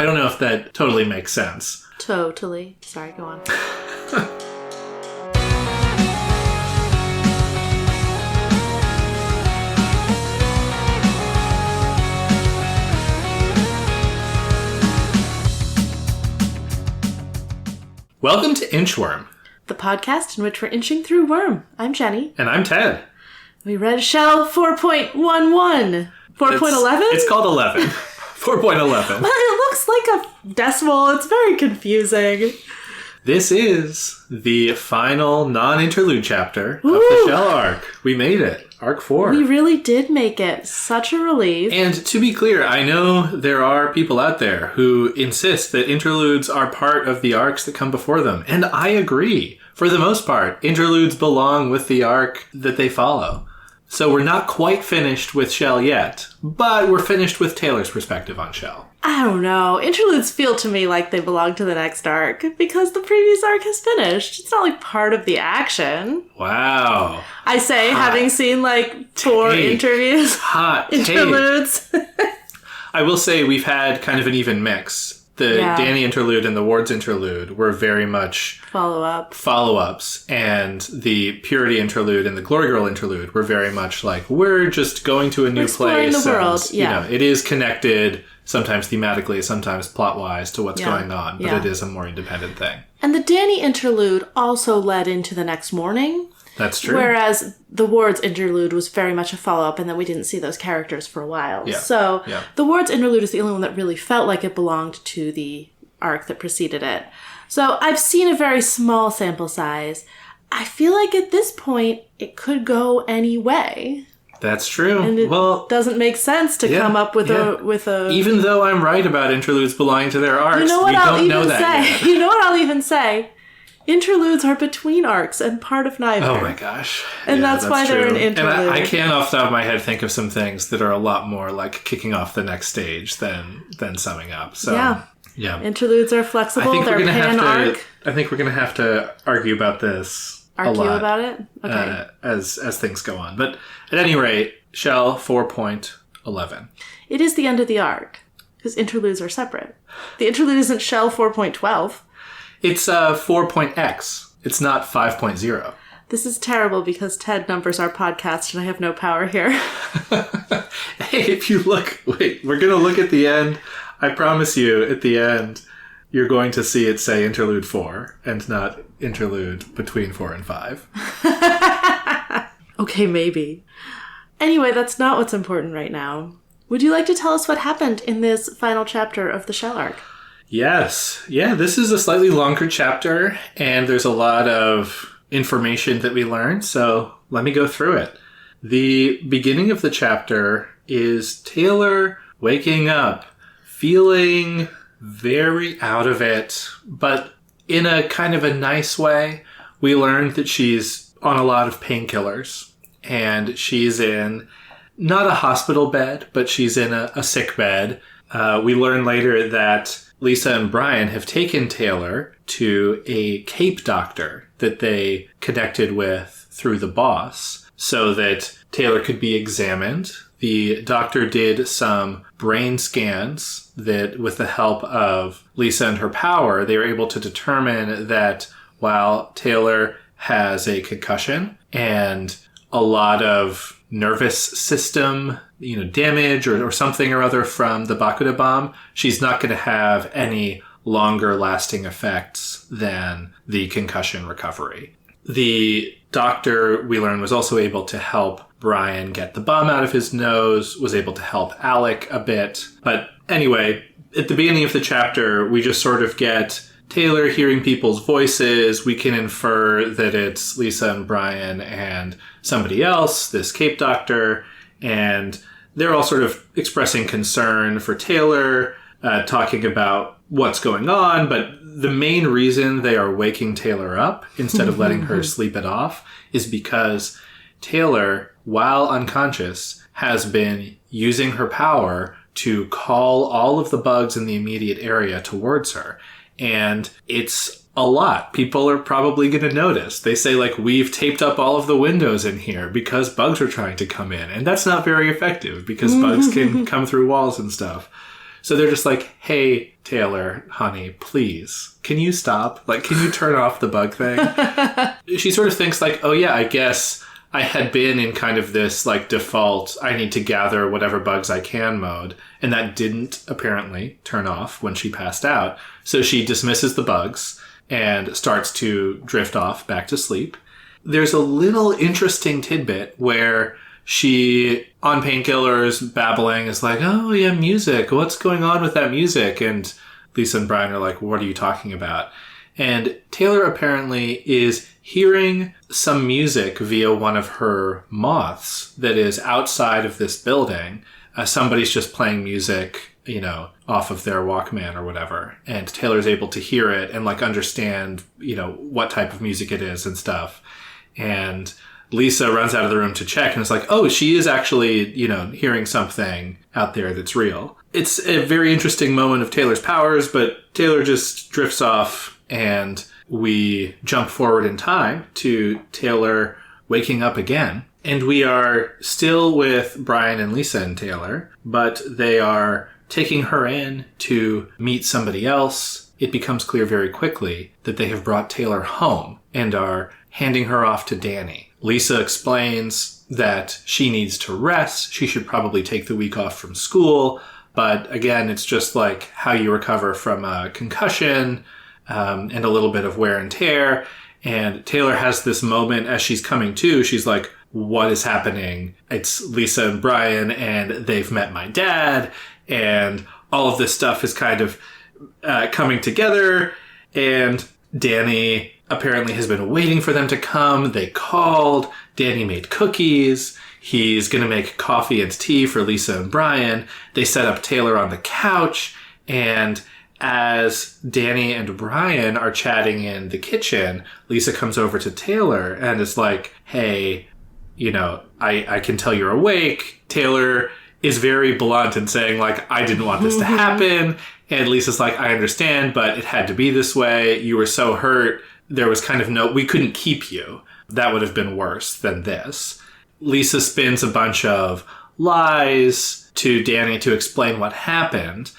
I don't know if that totally makes sense. Totally. Sorry, go on. Welcome to Inchworm, The podcast in which we're inching through Worm. I'm Jenny. and I'm Ted. We read Shell 4.11. 4.11? It's called 11. 4.11. Well, it looks like a decimal. It's very confusing. This is the final non-interlude chapter of the Shell arc. We made it. Arc 4. We really did make it. Such a relief. And to be clear, I know there are people out there who insist that interludes are part of the arcs that come before them. And I agree. For the most part, interludes belong with the arc that they follow. So we're not quite finished with Shell yet, but we're finished with Taylor's perspective on Shell. I don't know. Interludes feel to me like they belong to the next arc because the previous arc has finished. It's not like part of the action. Wow. I say, having seen like 4 interviews. Hot interludes. I will say we've had kind of an even mix. The Danny interlude and the Ward's interlude were very much follow-ups, and the Purity interlude and the Glory Girl interlude were very much like, we're just going to a new place. The world. And, you know, it is connected, sometimes thematically, sometimes plot-wise, to what's going on, but it is a more independent thing. And the Danny interlude also led into the next morning. That's true. Whereas the Ward's interlude was very much a follow-up, and then we didn't see those characters for a while. Yeah. So the Ward's interlude is the only one that really felt like it belonged to the arc that preceded it. So I've seen a very small sample size. I feel like at this point, it could go any way. That's true. And it doesn't make sense to come up with a... Even though I'm right about interludes belonging to their arcs, you know what we I'll don't know even that say? yet. You know what I'll even say? Interludes are between arcs and part of neither. Oh my gosh. And that's why they're an interlude. And I can off the top of my head think of some things that are a lot more like kicking off the next stage than summing up. So yeah. Interludes are flexible, they're pan-arc. I think we're going to have to argue about this a lot. About it? Okay. As things go on. But at any rate, Shell 4.11. It is the end of the arc, because interludes are separate. The interlude isn't Shell 4.12. It's 4.x. It's not 5.0. This is terrible because Ted numbers our podcast and I have no power here. Hey, if you look... Wait, we're going to look at the end. I promise you, at the end, you're going to see it say interlude 4 and not interlude between 4 and 5. Okay, maybe. Anyway, that's not what's important right now. Would you like to tell us what happened in this final chapter of the Shell arc? Yes. Yeah, this is a slightly longer chapter, and there's a lot of information that we learned, so let me go through it. The beginning of the chapter is Taylor waking up, feeling very out of it, but in a kind of a nice way. We learned that she's on a lot of painkillers, and she's in not a hospital bed, but she's in a sick bed. We learn later that Lisa and Brian have taken Taylor to a Cape doctor that they connected with through the boss so that Taylor could be examined. The doctor did some brain scans that, with the help of Lisa and her power, they were able to determine that while Taylor has a concussion and a lot of nervous system, damage or something or other from the Bakuda bomb, she's not going to have any longer lasting effects than the concussion recovery. The doctor, we learned, was also able to help Brian get the bomb out of his nose, was able to help Alec a bit. But anyway, at the beginning of the chapter, we just sort of get Taylor hearing people's voices. We can infer that it's Lisa and Brian and somebody else, this Cape doctor, and they're all sort of expressing concern for Taylor, talking about what's going on, but the main reason they are waking Taylor up instead of letting her sleep it off is because Taylor, while unconscious, has been using her power to call all of the bugs in the immediate area towards her. And it's a lot. People are probably going to notice. They say, we've taped up all of the windows in here because bugs are trying to come in. And that's not very effective because bugs can come through walls and stuff. So they're just like, hey, Taylor, honey, please, can you stop? Like, can you turn off the bug thing? She sort of thinks like, oh yeah, I guess I had been in kind of this like default, I need to gather whatever bugs I can mode. And that didn't apparently turn off when she passed out. So she dismisses the bugs and starts to drift off back to sleep. There's a little interesting tidbit where she, on painkillers, babbling, is like, oh yeah, music. What's going on with that music? And Lisa and Brian are like, what are you talking about? And Taylor apparently is hearing some music via one of her moths that is outside of this building. Somebody's just playing music, you know, off of their Walkman or whatever. And Taylor's able to hear it and like understand, you know, what type of music it is and stuff. And Lisa runs out of the room to check and is like, oh, she is actually, you know, hearing something out there that's real. It's a very interesting moment of Taylor's powers, but Taylor just drifts off and we jump forward in time to Taylor waking up again. And we are still with Brian and Lisa and Taylor, but they are taking her in to meet somebody else. It becomes clear very quickly that they have brought Taylor home and are handing her off to Danny. Lisa explains that she needs to rest. She should probably take the week off from school. But again, it's just like how you recover from a concussion and a little bit of wear and tear. And Taylor has this moment as she's coming to. She's like, what is happening? It's Lisa and Brian, and they've met my dad. And all of this stuff is kind of coming together. And Danny apparently has been waiting for them to come. They called. Danny made cookies. He's going to make coffee and tea for Lisa and Brian. They set up Taylor on the couch. And as Danny and Brian are chatting in the kitchen, Lisa comes over to Taylor and is like, hey, you know, I can tell you're awake. Taylor is very blunt and saying, like, I didn't want this to happen. And Lisa's like, I understand, but it had to be this way. You were so hurt. There was kind of we couldn't keep you. That would have been worse than this. Lisa spins a bunch of lies to Danny to explain what happened.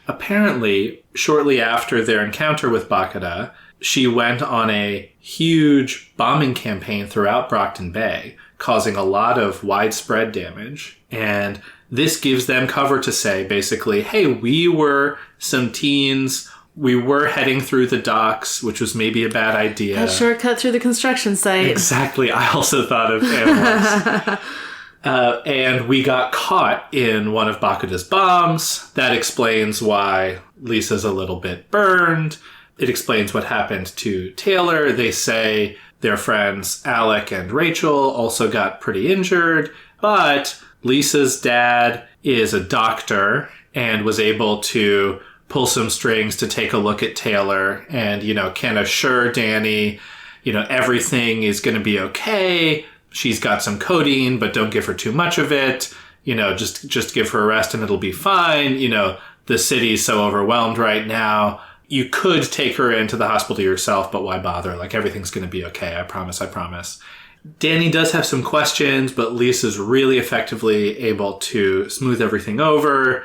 Apparently, shortly after their encounter with Bakura, she went on a huge bombing campaign throughout Brockton Bay, causing a lot of widespread damage. And this gives them cover to say, basically, hey, we were some teens. We were heading through the docks, which was maybe a bad idea. A shortcut through the construction site. Exactly. I also thought of animals. And we got caught in one of Bakura's bombs. That explains why Lisa's a little bit burned. It explains what happened to Taylor. They say their friends Alec and Rachel also got pretty injured. But Lisa's dad is a doctor and was able to pull some strings to take a look at Taylor and, you know, can assure Danny, you know, everything is going to be okay. She's got some codeine, but don't give her too much of it. You know, just give her a rest and it'll be fine. You know, the city's so overwhelmed right now. You could take her into the hospital yourself, but why bother? Like, everything's going to be okay. I promise. Danny does have some questions, but Lisa's really effectively able to smooth everything over.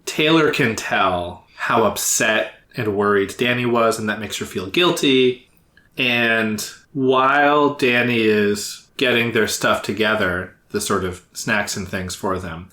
Taylor can tell how upset and worried Danny was, and that makes her feel guilty. And while Danny is getting their stuff together, the sort of snacks and things for them,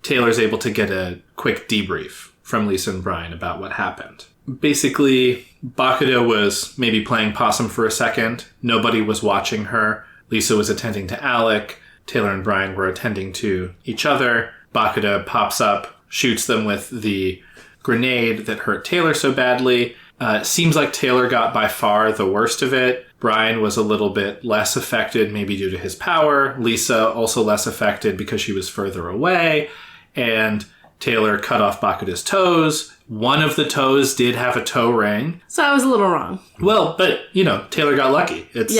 Taylor's able to get a quick debrief from Lisa and Brian about what happened. Basically, Bakura was maybe playing possum for a second. Nobody was watching her. Lisa was attending to Alec. Taylor and Brian were attending to each other. Bakura pops up, shoots them with the grenade that hurt Taylor so badly. Seems like Taylor got by far the worst of it. Brian was a little bit less affected, maybe due to his power. Lisa also less affected because she was further away. And Taylor cut off Bakura's toes. One of the toes did have a toe ring. So I was a little wrong. Well, but, you know, Taylor got lucky. That's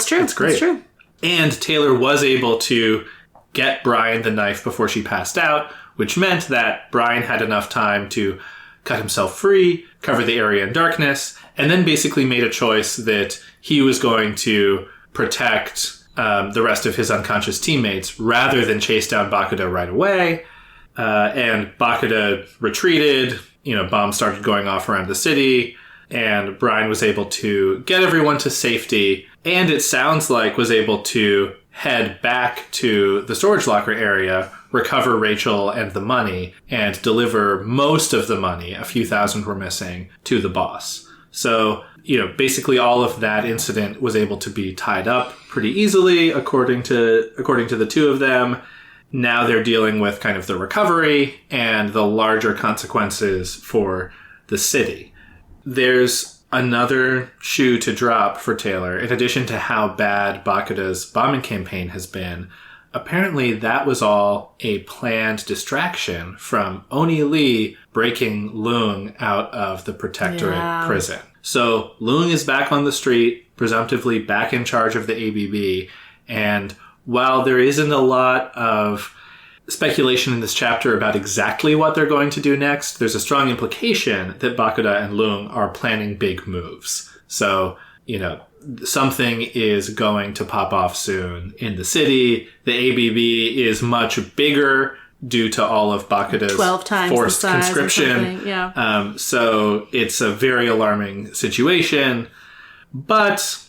true. It's great. That's true. And Taylor was able to get Brian the knife before she passed out, which meant that Brian had enough time to cut himself free, cover the area in darkness, and then basically made a choice that he was going to protect the rest of his unconscious teammates rather than chase down Bakura right away. And Bakura retreated, bombs started going off around the city, and Brian was able to get everyone to safety, and it sounds like was able to head back to the storage locker area, recover Rachel and the money, and deliver most of the money, a few thousand were missing, to the boss. So, basically all of that incident was able to be tied up pretty easily, according to the two of them. Now they're dealing with kind of the recovery and the larger consequences for the city. There's another shoe to drop for Taylor. In addition to how bad Bakuta's bombing campaign has been, apparently that was all a planned distraction from Oni Lee breaking Leung out of the protectorate prison. So Leung is back on the street, presumptively back in charge of the ABB. And while there isn't a lot of speculation in this chapter about exactly what they're going to do next, there's a strong implication that Bakuda and Leung are planning big moves. So, something is going to pop off soon in the city. The ABB is much bigger due to all of Bakuda's 12 times forced the size conscription. So it's a very alarming situation. But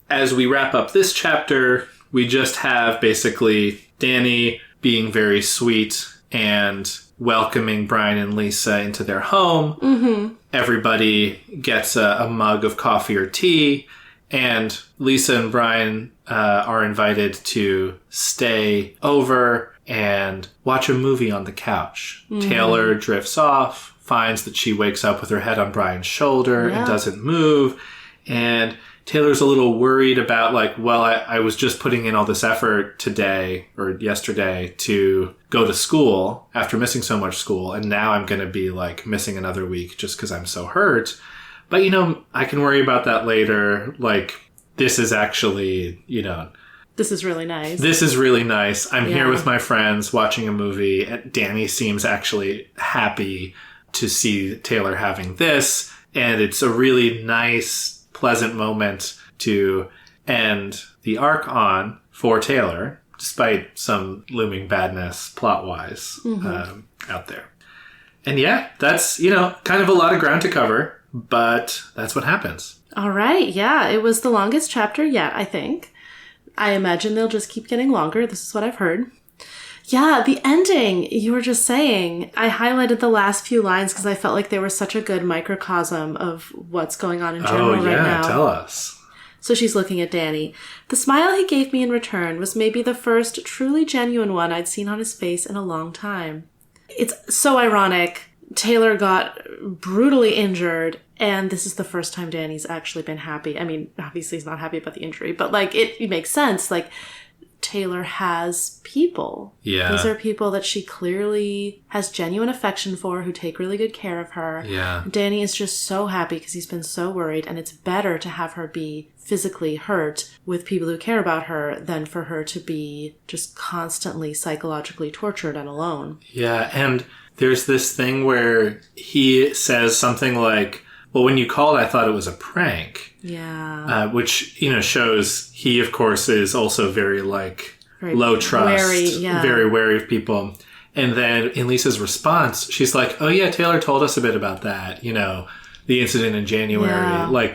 as we wrap up this chapter, we just have basically Danny being very sweet and welcoming Brian and Lisa into their home. Mm-hmm. Everybody gets a mug of coffee or tea, and Lisa and Brian are invited to stay over and watch a movie on the couch. Mm-hmm. Taylor drifts off, finds that she wakes up with her head on Brian's shoulder and doesn't move, and Taylor's a little worried about I was just putting in all this effort today or yesterday to go to school after missing so much school, and now I'm going to be missing another week just because I'm so hurt. But, I can worry about that later. This is actually, This is really nice. This is really nice. I'm here with my friends watching a movie. Danny seems actually happy to see Taylor having this, and it's a really nice, pleasant moment to end the arc on for Taylor, despite some looming badness plot-wise out there. And that's, kind of a lot of ground to cover, but that's what happens. All right. Yeah, it was the longest chapter yet, I think. I imagine they'll just keep getting longer. This is what I've heard. Yeah, the ending, you were just saying, I highlighted the last few lines because I felt like they were such a good microcosm of what's going on in general right now. Tell us. So she's looking at Danny. The smile he gave me in return was maybe the first truly genuine one I'd seen on his face in a long time. It's so ironic. Taylor got brutally injured, and this is the first time Danny's actually been happy. I mean, obviously he's not happy about the injury, but it makes sense. Taylor has people. Yeah. These are people that she clearly has genuine affection for, who take really good care of her. Yeah. Danny is just so happy because he's been so worried, and it's better to have her be physically hurt with people who care about her than for her to be just constantly psychologically tortured and alone. Yeah, and there's this thing where he says something like, well, when you called, I thought it was a prank. Yeah. Which, shows he, of course, is also very low trust. Very wary of people. And then in Lisa's response, she's like, oh, yeah, Taylor told us a bit about that. The incident in January. Yeah.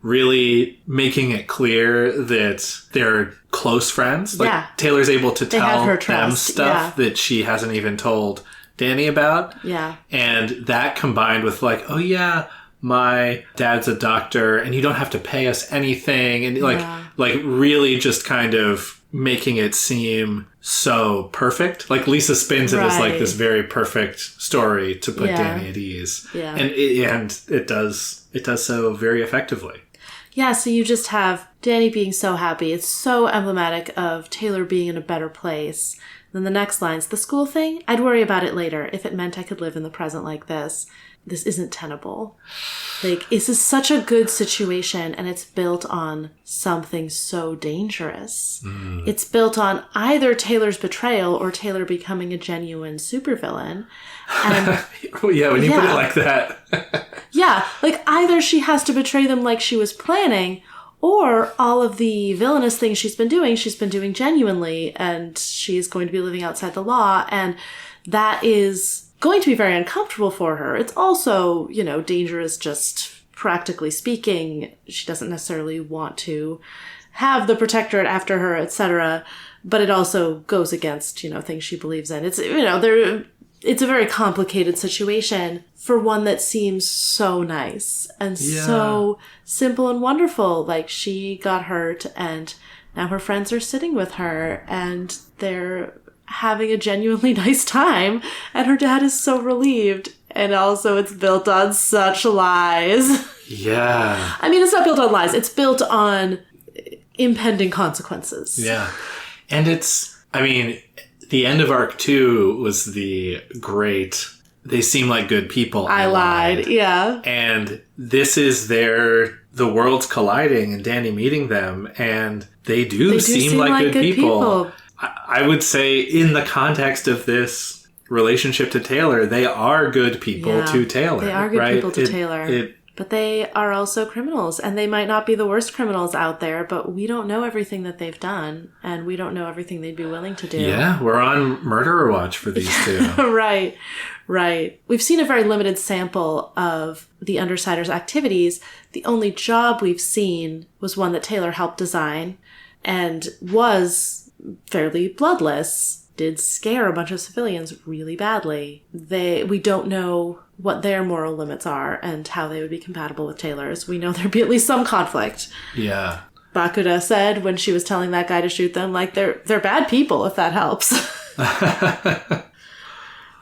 Really making it clear that they're close friends. Taylor's able to tell them stuff that she hasn't even told Danny about. Yeah. And that combined with oh, yeah, my dad's a doctor and you don't have to pay us anything. And really just kind of making it seem so perfect. Lisa spins it as this very perfect story to put Danny at ease. Yeah. And it does so very effectively. Yeah, so you just have Danny being so happy. It's so emblematic of Taylor being in a better place. Then the next line's, the school thing, I'd worry about it later if it meant I could live in the present like this. This isn't tenable. This is such a good situation, and it's built on something so dangerous. Mm. It's built on either Taylor's betrayal or Taylor becoming a genuine supervillain. And yeah, when you put it like that. Yeah, either she has to betray them like she was planning, or all of the villainous things she's been doing genuinely, and she's going to be living outside the law, and that is going to be very uncomfortable for her. It's also, dangerous just practically speaking. She doesn't necessarily want to have the protectorate after her, etc. But it also goes against, things she believes in. It's, it's a very complicated situation for one that seems so nice and so simple and wonderful. Like, she got hurt and now her friends are sitting with her and they're having a genuinely nice time. And her dad is so relieved. And also it's built on such lies. Yeah. I mean, it's not built on lies. It's built on impending consequences. Yeah. And the end of Arc 2 was the great, they seem like good people. I lied. Yeah. And this is the worlds colliding and Danny meeting them, and they do seem like good people. I would say in the context of this relationship to Taylor, they are good people to Taylor. They are good people to Taylor. But they are also criminals, and they might not be the worst criminals out there, but we don't know everything that they've done, and we don't know everything they'd be willing to do. Yeah, we're on murderer watch for these two. Right. We've seen a very limited sample of the Undersiders' activities. The only job we've seen was one that Taylor helped design, and was fairly bloodless, did scare a bunch of civilians really badly. We don't know what their moral limits are and how they would be compatible with Taylor's. We know there'd be at least some conflict. Yeah. Bakuda said when she was telling that guy to shoot them, like, they're bad people, if that helps.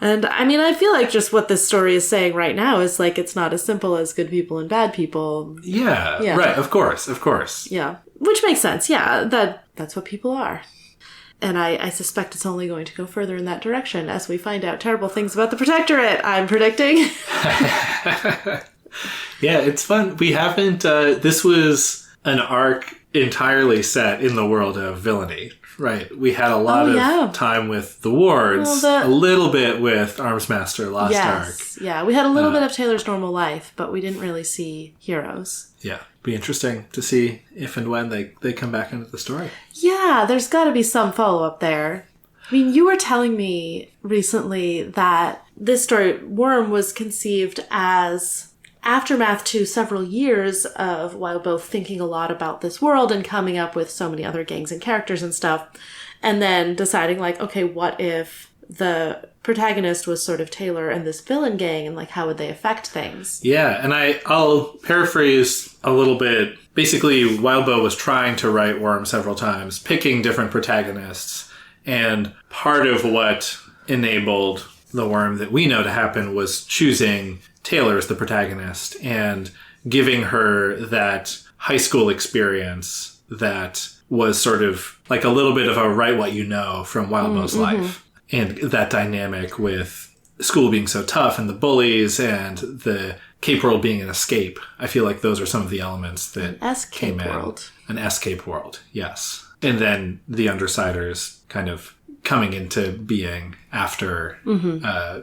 And I feel like just what this story is saying right now is like, it's not as simple as good people and bad people. Yeah. Right. Of course. Yeah. Which makes sense. Yeah. That's what people are. And I suspect it's only going to go further in that direction as we find out terrible things about the Protectorate, I'm predicting. Yeah, it's fun. We haven't... this was an arc entirely set in the world of villainy, right? We had a lot of time with the wards, a little bit with Armsmaster last arc. Yeah, we had a little bit of Taylor's normal life, but we didn't really see heroes. Yeah, be interesting to see if and when they come back into the story. Yeah, there's got to be some follow-up there. I mean, you were telling me recently that this story, Worm, was conceived as aftermath to several years of while both thinking a lot about this world and coming up with so many other gangs and characters and stuff, and then deciding, like, okay, what if the protagonist was sort of Taylor and this villain gang, and like, how would they affect things? Yeah, and I'll paraphrase a little bit. Basically, Wildbow was trying to write Worm several times, picking different protagonists, and part of what enabled the Worm that we know to happen was choosing Taylor as the protagonist and giving her that high school experience that was sort of like a little bit of a write what you know from Wildbow's life. And that dynamic with school being so tough and the bullies and the Cape World being an escape. I feel like those are some of the elements that came in. An escape world, yes. And then the Undersiders kind of coming into being after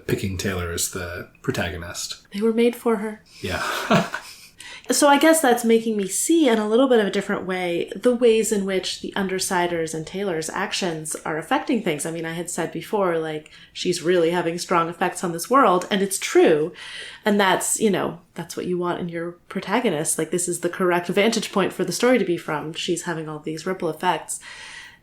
picking Taylor as the protagonist. They were made for her. Yeah. So I guess that's making me see in a little bit of a different way the ways in which the Undersiders and Taylor's actions are affecting things. I mean, I had said before, like, she's really having strong effects on this world, and it's true. And that's, that's what you want in your protagonist. Like, this is the correct vantage point for the story to be from. She's having all these ripple effects.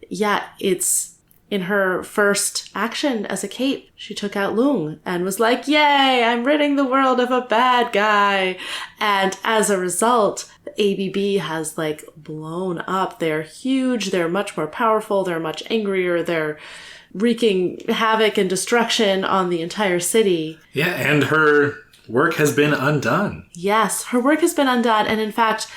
Yeah, it's... In her first action as a Cape, she took out Lung and was like, yay, I'm ridding the world of a bad guy. And as a result, the ABB has like blown up. They're huge. They're much more powerful. They're much angrier. They're wreaking havoc and destruction on the entire city. Yeah, and her work has been undone. Yes, her work has been undone. And in fact,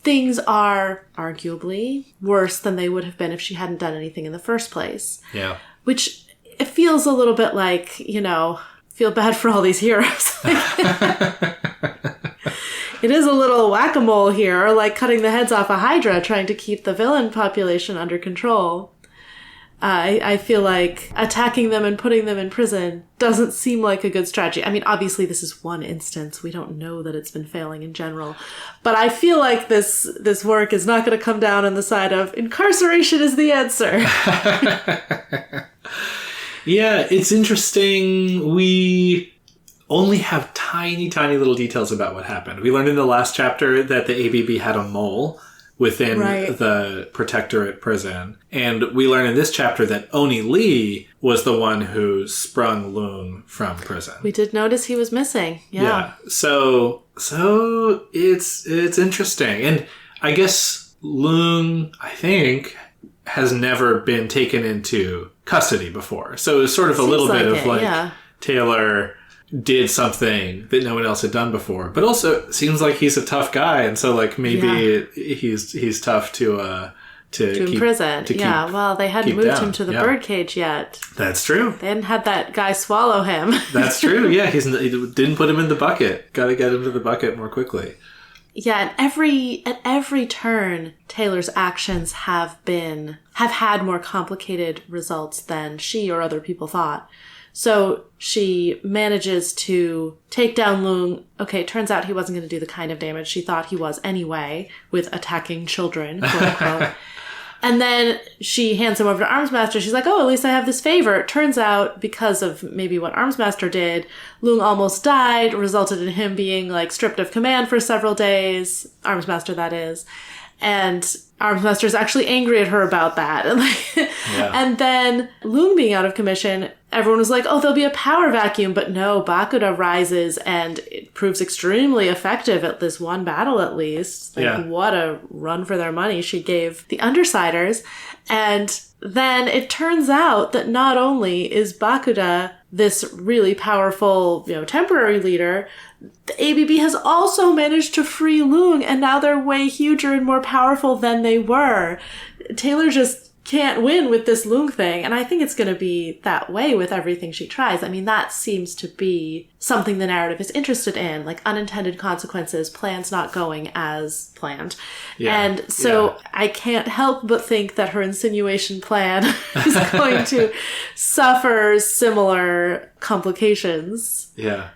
things are arguably worse than they would have been if she hadn't done anything in the first place. Yeah. Which it feels a little bit like, feel bad for all these heroes. It is a little whack-a-mole here, like cutting the heads off a Hydra, trying to keep the villain population under control. I feel like attacking them and putting them in prison doesn't seem like a good strategy. I mean, obviously this is one instance. We don't know that it's been failing in general. But I feel like this work is not going to come down on the side of incarceration is the answer. Yeah, it's interesting. We only have tiny, tiny little details about what happened. We learned in the last chapter that the ABB had a mole within the protectorate prison. And we learn in this chapter that Oni Lee was the one who sprung Loong from prison. We did notice he was missing. Yeah. So it's interesting. And I guess Loong, I think, has never been taken into custody before. So it's sort of a little bit of Taylor did something that no one else had done before, but also it seems like he's a tough guy, and so like maybe he's tough to imprison. Well, they hadn't moved him to the birdcage yet. That's true. They hadn't had that guy swallow him. That's true. Yeah, he didn't put him in the bucket. Got to get him to the bucket more quickly. Yeah, and at every turn, Taylor's actions have had more complicated results than she or other people thought. So she manages to take down Loong. Okay, it turns out he wasn't going to do the kind of damage she thought he was anyway, with attacking children, quote unquote. And then she hands him over to Armsmaster. She's like, oh, at least I have this favor. It turns out, because of maybe what Armsmaster did, Loong almost died, resulted in him being like stripped of command for several days. Armsmaster, that is. And Armsmaster's actually angry at her about that. And then Loong being out of commission, everyone was like, oh, there'll be a power vacuum. But no, Bakuda rises and it proves extremely effective at this one battle, at least. What a run for their money she gave the Undersiders. And then it turns out that not only is Bakuda this really powerful, temporary leader, the ABB has also managed to free Loong, and now they're way huger and more powerful than they were. Taylor just can't win with this Loong thing, and I think it's going to be that way with everything she tries. I mean, that seems to be something the narrative is interested in, like unintended consequences, plans not going as planned. And so I can't help but think that her insinuation plan is going to suffer similar complications. Yeah.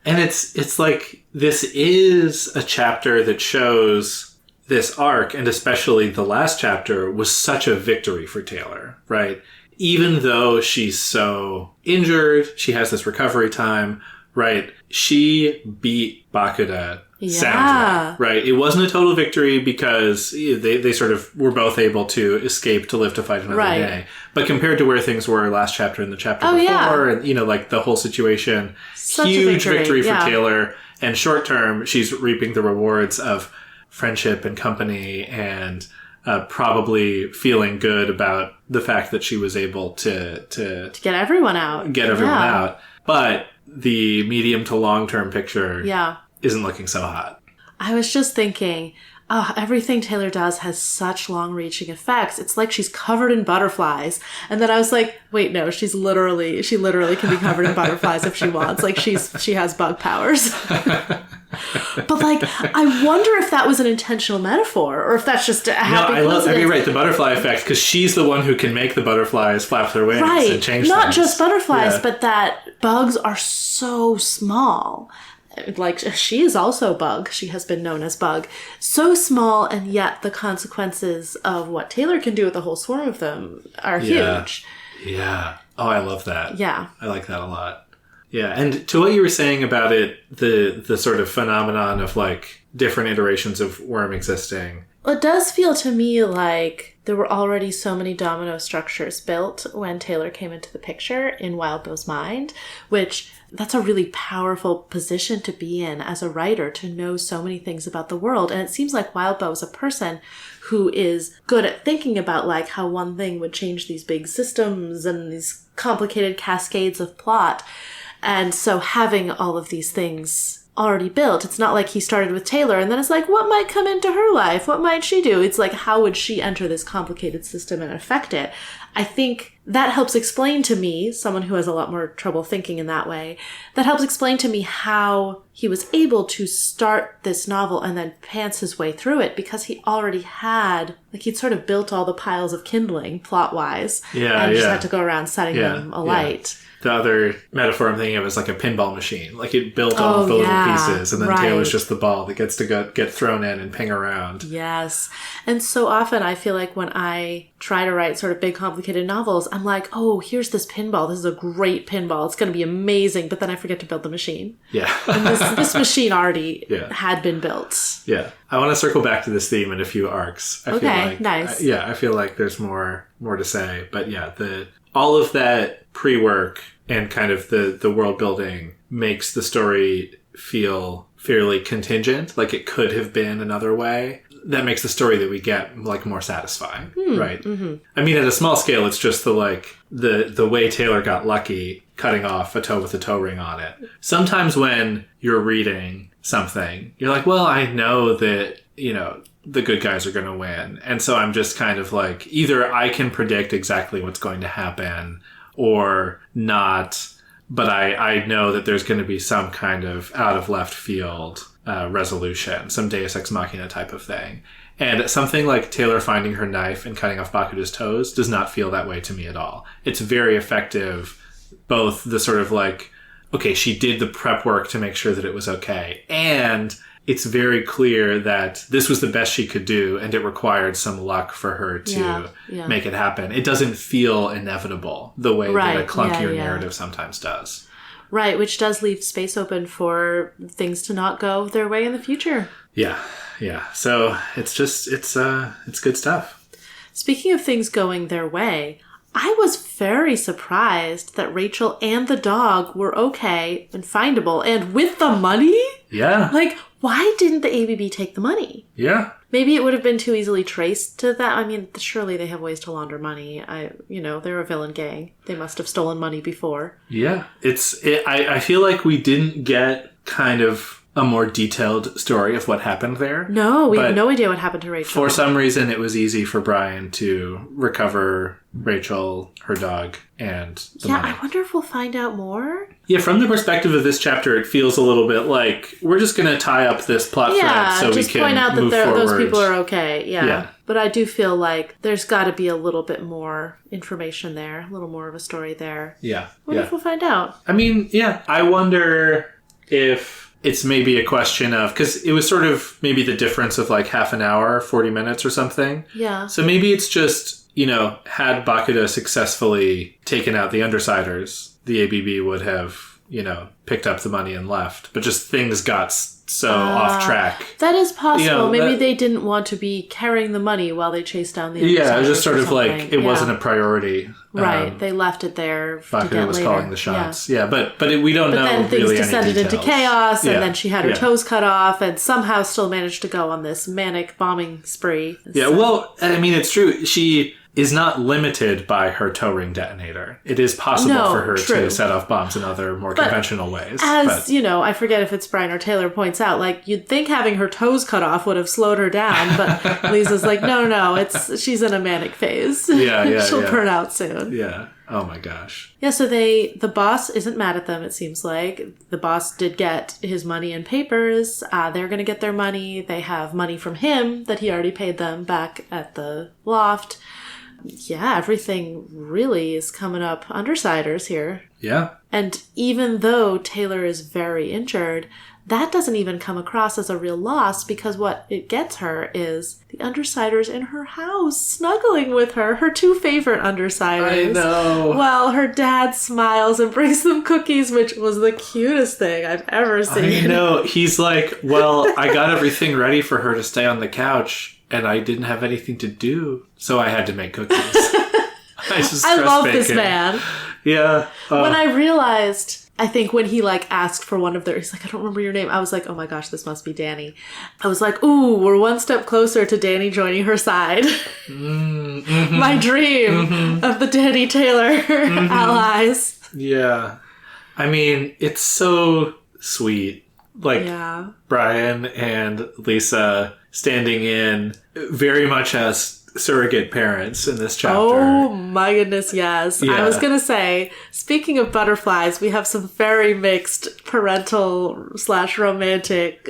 And it's like, this is a chapter that shows this arc, and especially the last chapter, was such a victory for Taylor, right? Even though she's so injured, she has this recovery time, right? She beat Bakuda soundly, right? It wasn't a total victory because they sort of were both able to escape to live to fight another day. But compared to where things were last chapter and the chapter before, and like the whole situation, such huge victory for Taylor. And short term, she's reaping the rewards of friendship and company, and probably feeling good about the fact that she was able to get everyone out. But the medium to long term picture isn't looking so hot. I was just thinking, everything Taylor does has such long-reaching effects. It's like she's covered in butterflies. And then I was like, wait, no, she literally can be covered in butterflies if she wants. Like she has bug powers. But like, I wonder if that was an intentional metaphor, or if that's just a happy coincidence. You're right, the butterfly effect, because she's the one who can make the butterflies flap their wings and change Not things. just butterflies, but that bugs are so small. Like, she is also Bug. She has been known as Bug. So small, and yet the consequences of what Taylor can do with a whole swarm of them are huge. Yeah. Oh, I love that. Yeah. I like that a lot. Yeah, and to what you were saying about it, the sort of phenomenon of, like, different iterations of Worm existing. It does feel to me like there were already so many domino structures built when Taylor came into the picture in Wildbow's mind, which that's a really powerful position to be in as a writer, to know so many things about the world. And it seems like Wildbow is a person who is good at thinking about like how one thing would change these big systems and these complicated cascades of plot. And so having all of these things already built, it's not like he started with Taylor and then it's like, what might come into her life? What might she do? It's like, how would she enter this complicated system and affect it? I think that helps explain to me, someone who has a lot more trouble thinking in that way, that helps explain to me how he was able to start this novel and then pants his way through it, because he already had, like, he'd sort of built all the piles of kindling plot-wise. And just had to go around setting them alight. the other metaphor I'm thinking of is like a pinball machine. Like it built all of the little pieces, and then Taylor's just the ball that gets to get thrown in and ping around. Yes. And so often I feel like when I try to write sort of big, complicated novels, I'm like, oh, here's this pinball. This is a great pinball. It's going to be amazing. But then I forget to build the machine. Yeah. And this machine already had been built. Yeah. I want to circle back to this theme in a few arcs. I feel like, nice. I feel like there's more to say. But yeah, all of that pre-work and kind of the world building makes the story feel fairly contingent. Like it could have been another way. That makes the story that we get like more satisfying, right? Mm-hmm. I mean, at a small scale, it's just the way Taylor got lucky cutting off a toe with a toe ring on it. Sometimes when you're reading something, you're like, well, I know that, the good guys are going to win. And so I'm just kind of like, either I can predict exactly what's going to happen or not, but I know that there's going to be some kind of out of left field resolution, some Deus Ex Machina type of thing. And something like Taylor finding her knife and cutting off Bakuda's toes does not feel that way to me at all. It's very effective, both the sort of like, okay, she did the prep work to make sure that it was okay, and it's very clear that this was the best she could do, and it required some luck for her to make it happen. It doesn't feel inevitable the way that a clunkier narrative sometimes does. Right, which does leave space open for things to not go their way in the future. Yeah. So it's good stuff. Speaking of things going their way, I was very surprised that Rachel and the dog were okay and findable and with the money. Yeah. Like, why didn't the ABB take the money? Yeah. Maybe it would have been too easily traced to that. I mean, surely they have ways to launder money. They're a villain gang. They must have stolen money before. Yeah. I feel like we didn't get kind of a more detailed story of what happened there. No, we have no idea what happened to Rachel. For some reason, it was easy for Brian to recover Rachel, her dog, and the money. I wonder if we'll find out more. Yeah, from the perspective of this chapter, it feels a little bit like we're just going to tie up this plot thread so we can point out that those people are okay. Yeah. But I do feel like there's got to be a little bit more information there, a little more of a story there. Yeah. What if we'll find out? I mean, I wonder if it's maybe a question of, because it was sort of maybe the difference of like half an hour, 40 minutes or something. Yeah. So maybe it's just, had Bakuda successfully taken out the Undersiders, the ABB would have, picked up the money and left. But just things got so off track. That is possible. Maybe they didn't want to be carrying the money while they chased down the Undersiders. Yeah, it was just sort of like, it wasn't a priority. Right, they left it there Bakuda was calling the shots. Yeah, but we don't know then really things any descended details. into chaos, and then she had her toes cut off, and somehow still managed to go on this manic bombing spree. Yeah, well, I mean, it's true. She is not limited by her toe ring detonator. It is possible for her to set off bombs in other, more conventional ways. I forget if it's Brian or Taylor points out, like, you'd think having her toes cut off would have slowed her down, but Lisa's like, no, she's in a manic phase. She'll burn out soon. Yeah. Oh my gosh. Yeah, so the boss isn't mad at them, it seems like. The boss did get his money and papers. They're going to get their money. They have money from him that he already paid them back at the loft. Yeah, everything really is coming up Undersiders here. Yeah. And even though Taylor is very injured, that doesn't even come across as a real loss, because what it gets her is the Undersiders in her house, snuggling with her, her two favorite Undersiders. I know. While her dad smiles and brings them cookies, which was the cutest thing I've ever seen. I know. He's like, well, I got everything ready for her to stay on the couch, and I didn't have anything to do, so I had to make cookies. I love this man. Yeah. When I realized, I think when he asked for one of their, he's like, I don't remember your name. I was like, oh my gosh, this must be Danny. I was like, ooh, we're one step closer to Danny joining her side. Mm-hmm. My dream of the Danny Taylor allies. Yeah. I mean, it's so sweet. Brian and Lisa standing in very much as surrogate parents in this chapter. Oh my goodness, yes. Yeah. I was going to say, speaking of butterflies, we have some very mixed parental / romantic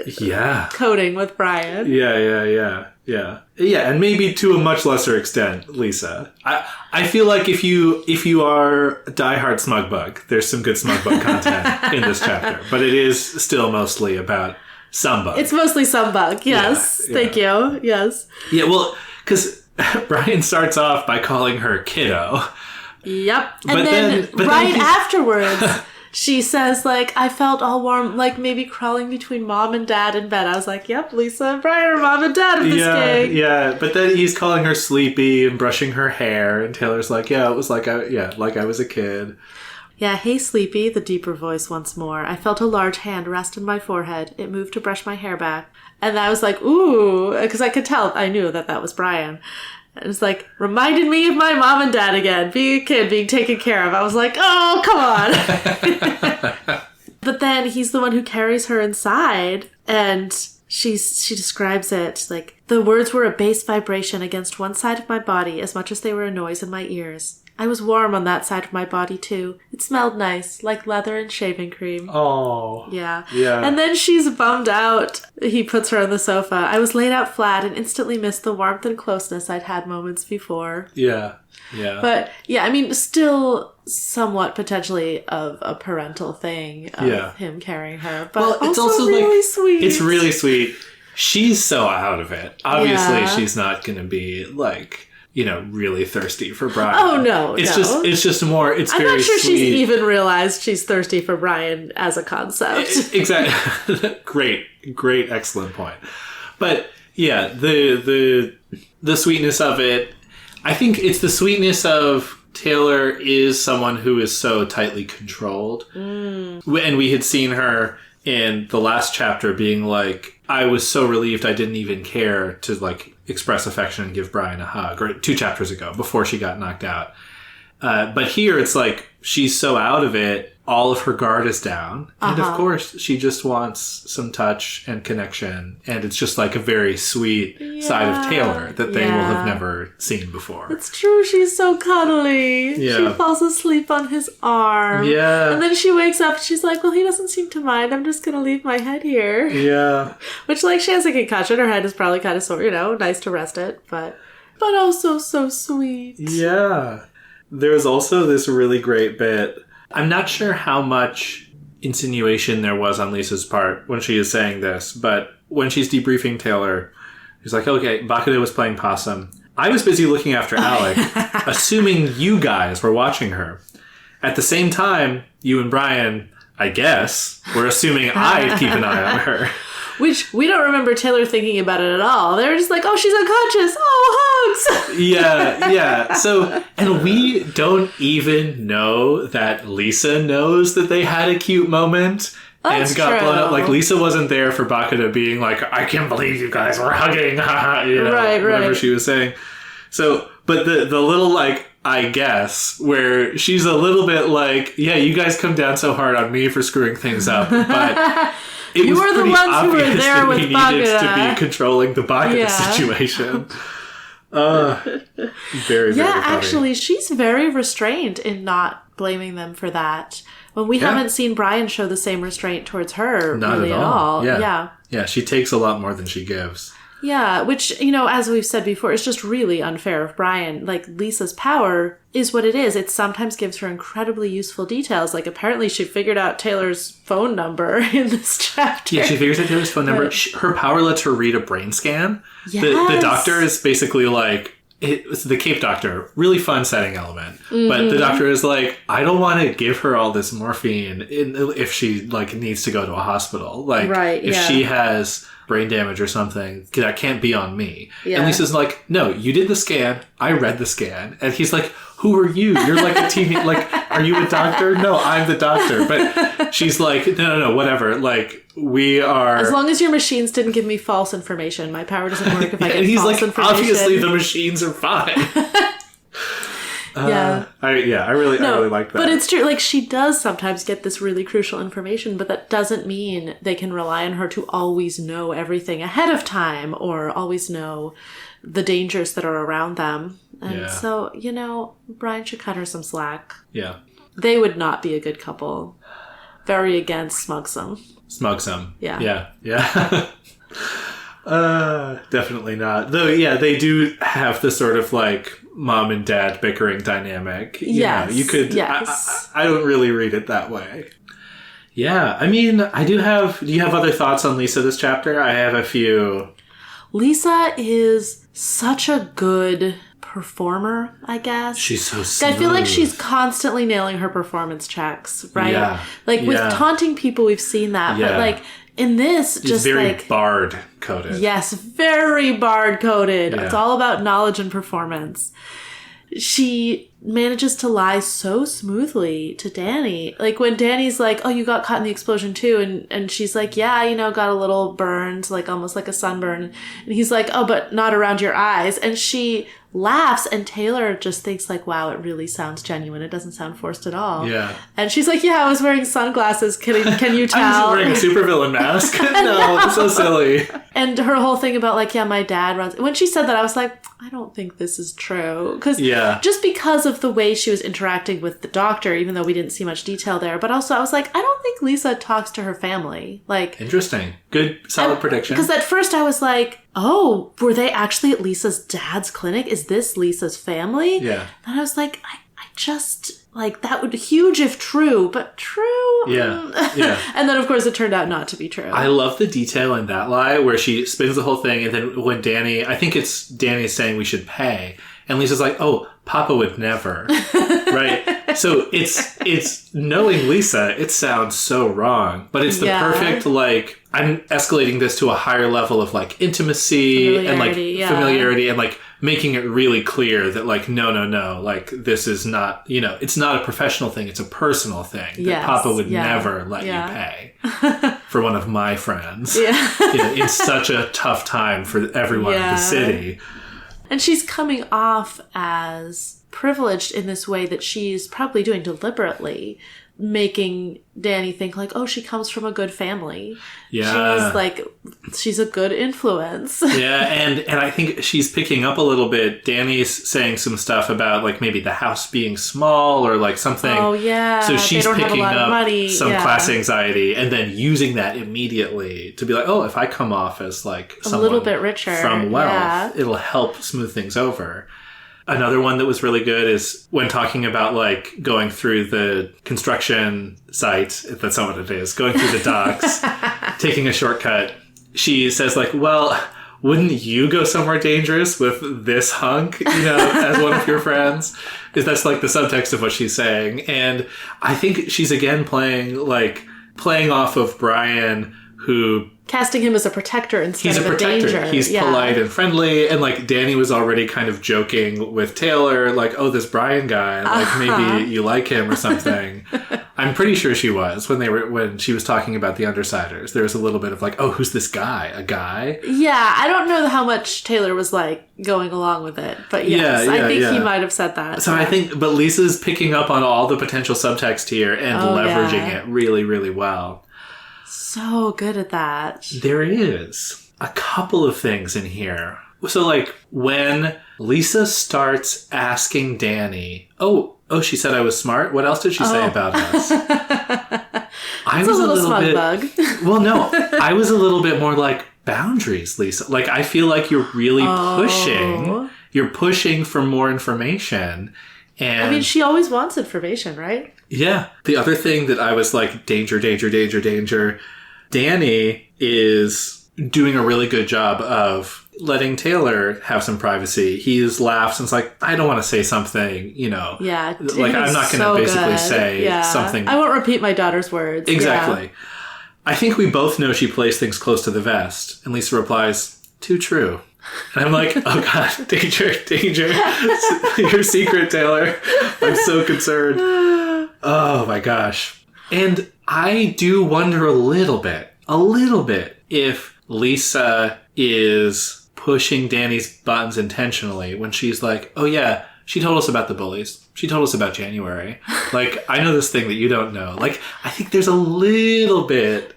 coding with Brian. Yeah. Yeah, and maybe to a much lesser extent, Lisa. I feel like if you are a diehard SomeBug, there's some good SomeBug content in this chapter, but it is still mostly about SomeBug. It's mostly SomeBug, yes. Yeah. Thank you, yes. Yeah, well, because Brian starts off by calling her kiddo. Yep. And then afterwards, she says, like, I felt all warm, like maybe crawling between mom and dad in bed. I was like, yep, Lisa and Brian are mom and dad of this gang. Yeah, but then he's calling her sleepy and brushing her hair, and Taylor's like, yeah, it was like I was a kid. Yeah, hey, Sleepy, the deeper voice once more. I felt a large hand rest on my forehead. It moved to brush my hair back. And I was like, ooh, because I could tell, I knew that was Brian. It was like, reminded me of my mom and dad again. Being a kid, being taken care of. I was like, oh, come on. But then he's the one who carries her inside. And she describes it like, the words were a bass vibration against one side of my body as much as they were a noise in my ears. I was warm on that side of my body, too. It smelled nice, like leather and shaving cream. Oh. Yeah. Yeah. And then she's bummed out. He puts her on the sofa. I was laid out flat and instantly missed the warmth and closeness I'd had moments before. Yeah. Yeah. But, yeah, I mean, still somewhat potentially of a parental thing of him carrying her. But it's also really sweet. It's really sweet. She's so out of it. Obviously, she's not going to be, like... really thirsty for Brian. Oh, no, it's just more, it's I'm very not sure sweet. She's even realized she's thirsty for Brian as a concept. Exactly. Great, excellent point. But, yeah, the sweetness of it, I think it's the sweetness of Taylor is someone who is so tightly controlled. And we had seen her in the last chapter being like, I was so relieved I didn't even care to, like, express affection and give Brian a hug, or 2 chapters ago, before she got knocked out. But here it's like, she's so out of it, all of her guard is down. And of course, she just wants some touch and connection. And it's just like a very sweet side of Taylor that they will have never seen before. It's true, she's so cuddly. Yeah. She falls asleep on his arm. Yeah. And then she wakes up and she's like, well, he doesn't seem to mind. I'm just going to leave my head here. Yeah. Which, like, she has a concussion. Her head is probably kind of sore, nice to rest it. But also so sweet. Yeah. There's also this really great bit. I'm not sure how much insinuation there was on Lisa's part when she is saying this, but when she's debriefing Taylor, she's like, okay, Bakudo was playing possum. I was busy looking after Alec, assuming you guys were watching her. At the same time, you and Brian, I guess, were assuming I'd keep an eye on her. Which, we don't remember Taylor thinking about it at all. They were just like, oh, she's unconscious. Oh, hugs. Yeah. So, and we don't even know that Lisa knows that they had a cute moment. That's and got true. blown up. Like, Lisa wasn't there for Bakudo being like, I can't believe you guys were hugging. Whatever she was saying. So, but the little, like, I guess, where she's a little bit like, yeah, you guys come down so hard on me for screwing things up, but... You were the ones who were there with Bakudo to be controlling the Bakudo situation. Very, very funny. Actually, she's very restrained in not blaming them for that. When we haven't seen Brian show the same restraint towards her not really at all. Yeah, she takes a lot more than she gives. Yeah, which, as we've said before, is just really unfair of Brian. Like, Lisa's power is what it is. It sometimes gives her incredibly useful details. Like, apparently she figured out Taylor's phone number in this chapter. Yeah, she figures out Taylor's phone number. Her power lets her read a brain scan. Yes. The doctor is basically like... It's the Cape Doctor, really fun setting element. Mm-hmm. But the doctor is like, I don't want to give her all this morphine if she like needs to go to a hospital. Like, if she has brain damage or something, that can't be on me. Yeah. And Lisa's like, no, you did the scan. I read the scan. And he's like, who are you? You're like a TV, like, are you a doctor? No, I'm the doctor. But she's like, no, whatever. Like, we are... As long as your machines didn't give me false information, my power doesn't work if I get and he's false like, information. obviously the machines are fine. I really like that. But it's true. Like, she does sometimes get this really crucial information, but that doesn't mean they can rely on her to always know everything ahead of time or always know the dangers that are around them. And so, Brian should cut her some slack. Yeah. They would not be a good couple. Very against Smugsome. Smugsome. Yeah. Yeah. Definitely not. Though, yeah, they do have the sort of like mom and dad bickering dynamic. You could. Yes. I don't really read it that way. Yeah, I mean, do you have other thoughts on Lisa this chapter? I have a few. Lisa is such a good performer, I guess. She's so smooth. I feel like she's constantly nailing her performance checks, right? Yeah. Like with taunting people, we've seen that. Yeah. But like in this, it's just very like bard coded. Yes, very bard coded. Yeah. It's all about knowledge and performance. She manages to lie so smoothly to Danny. Like when Danny's like, oh, you got caught in the explosion too. And she's like, yeah, got a little burned, like almost like a sunburn. And he's like, oh, but not around your eyes. And she laughs and Taylor just thinks like, wow, it really sounds genuine. It doesn't sound forced at all. Yeah. And she's like, yeah, I was wearing sunglasses. Can you tell? I was wearing a supervillain mask. No, it's so silly. And her whole thing about like, yeah, my dad runs. When she said that, I was like, I don't think this is true. Just because of the way she was interacting with the doctor, even though we didn't see much detail there. But also I was like, I don't think Lisa talks to her family. Like, interesting. Good, solid prediction. Because at first I was like, oh, were they actually at Lisa's dad's clinic? Is this Lisa's family? Yeah. And I was like, I just, like, that would be huge if true, but true? Yeah. Yeah. And then, of course, it turned out not to be true. I love the detail in that lie where she spins the whole thing, and then when I think it's Danny saying we should pay, and Lisa's like, oh, Papa would never. Right? So it's knowing Lisa, it sounds so wrong, but it's the perfect, like, I'm escalating this to a higher level of like intimacy and like familiarity and like making it really clear that like, no, like this is not, it's not a professional thing. It's a personal thing that Papa would never let you pay for one of my friends in such a tough time for everyone in the city. And she's coming off as privileged in this way that she's probably doing deliberately, making Danny think like, oh, she comes from a good family. Yeah. She's a good influence. Yeah, and I think she's picking up a little bit. Danny's saying some stuff about like maybe the house being small or like something. Oh, yeah. So she's picking up some class anxiety and then using that immediately to be like, oh, if I come off as like someone a little bit richer from wealth, it'll help smooth things over. Another one that was really good is when talking about like going through the construction site, if that's not what it is, going through the docks, taking a shortcut. She says like, well, wouldn't you go somewhere dangerous with this hunk, as one of your friends? Because that's like the subtext of what she's saying. And I think she's again playing off of Brian, who casting him as a protector instead of a danger. He's polite and friendly, and like Danny was already kind of joking with Taylor, like, "Oh, this Brian guy, like maybe you like him or something." I'm pretty sure she was when she was talking about the Undersiders. There was a little bit of like, "Oh, who's this guy? A guy?" Yeah, I don't know how much Taylor was like going along with it, but yes, I think he might have said that. So I think, but Lisa's picking up on all the potential subtext here and leveraging it really, really well. So good at that. There is a couple of things in here. So like when Lisa starts asking Danny, oh, she said I was smart. What else did she say about us? I was a little SomeBug. Well, no, I was a little bit more like boundaries, Lisa. Like I feel like you're really pushing. You're pushing for more information. And I mean, she always wants information, right? Yeah. The other thing that I was like, danger. Danny is doing a really good job of letting Taylor have some privacy. He laughs and is like, I don't want to say something, Yeah. Like, I'm not going to basically say something. I won't repeat my daughter's words. Exactly. Yeah. I think we both know she plays things close to the vest. And Lisa replies, too true. And I'm like, oh God, danger. Your secret, Taylor. I'm so concerned. Oh my gosh. And I do wonder a little bit if Lisa is pushing Danny's buttons intentionally when she's like, oh yeah, she told us about the bullies. she told us about January. Like, I know this thing that you don't know. Like, I think there's a little bit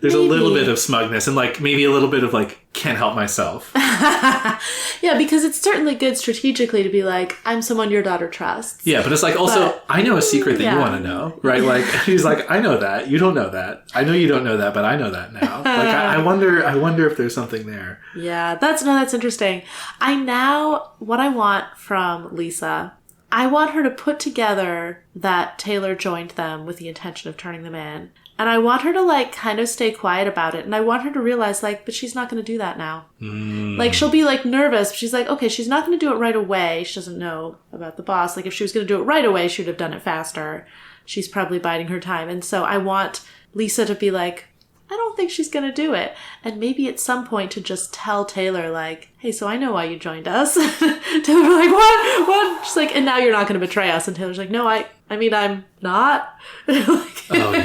of smugness and like maybe a little bit of like, can't help myself. Yeah, because it's certainly good strategically to be like, I'm someone your daughter trusts. Yeah, but it's like also, I know a secret that you want to know, right? Like, she's like, I know that. You don't know that. I know you don't know that, but I know that now. Like, I wonder if there's something there. Yeah, that's interesting. What I want from Lisa, I want her to put together that Taylor joined them with the intention of turning them in. And I want her to, like, kind of stay quiet about it. And I want her to realize, like, but she's not going to do that now. Like, she'll be, like, nervous. But she's like, okay, she's not going to do it right away. She doesn't know about the boss. Like, if she was going to do it right away, she would have done it faster. She's probably biding her time. And so I want Lisa to be like, I don't think she's going to do it. And maybe at some point to just tell Taylor, like, hey, so I know why you joined us. Taylor like, what? She's like, and now you're not going to betray us. And Taylor's like, no, I mean, I'm not. Oh,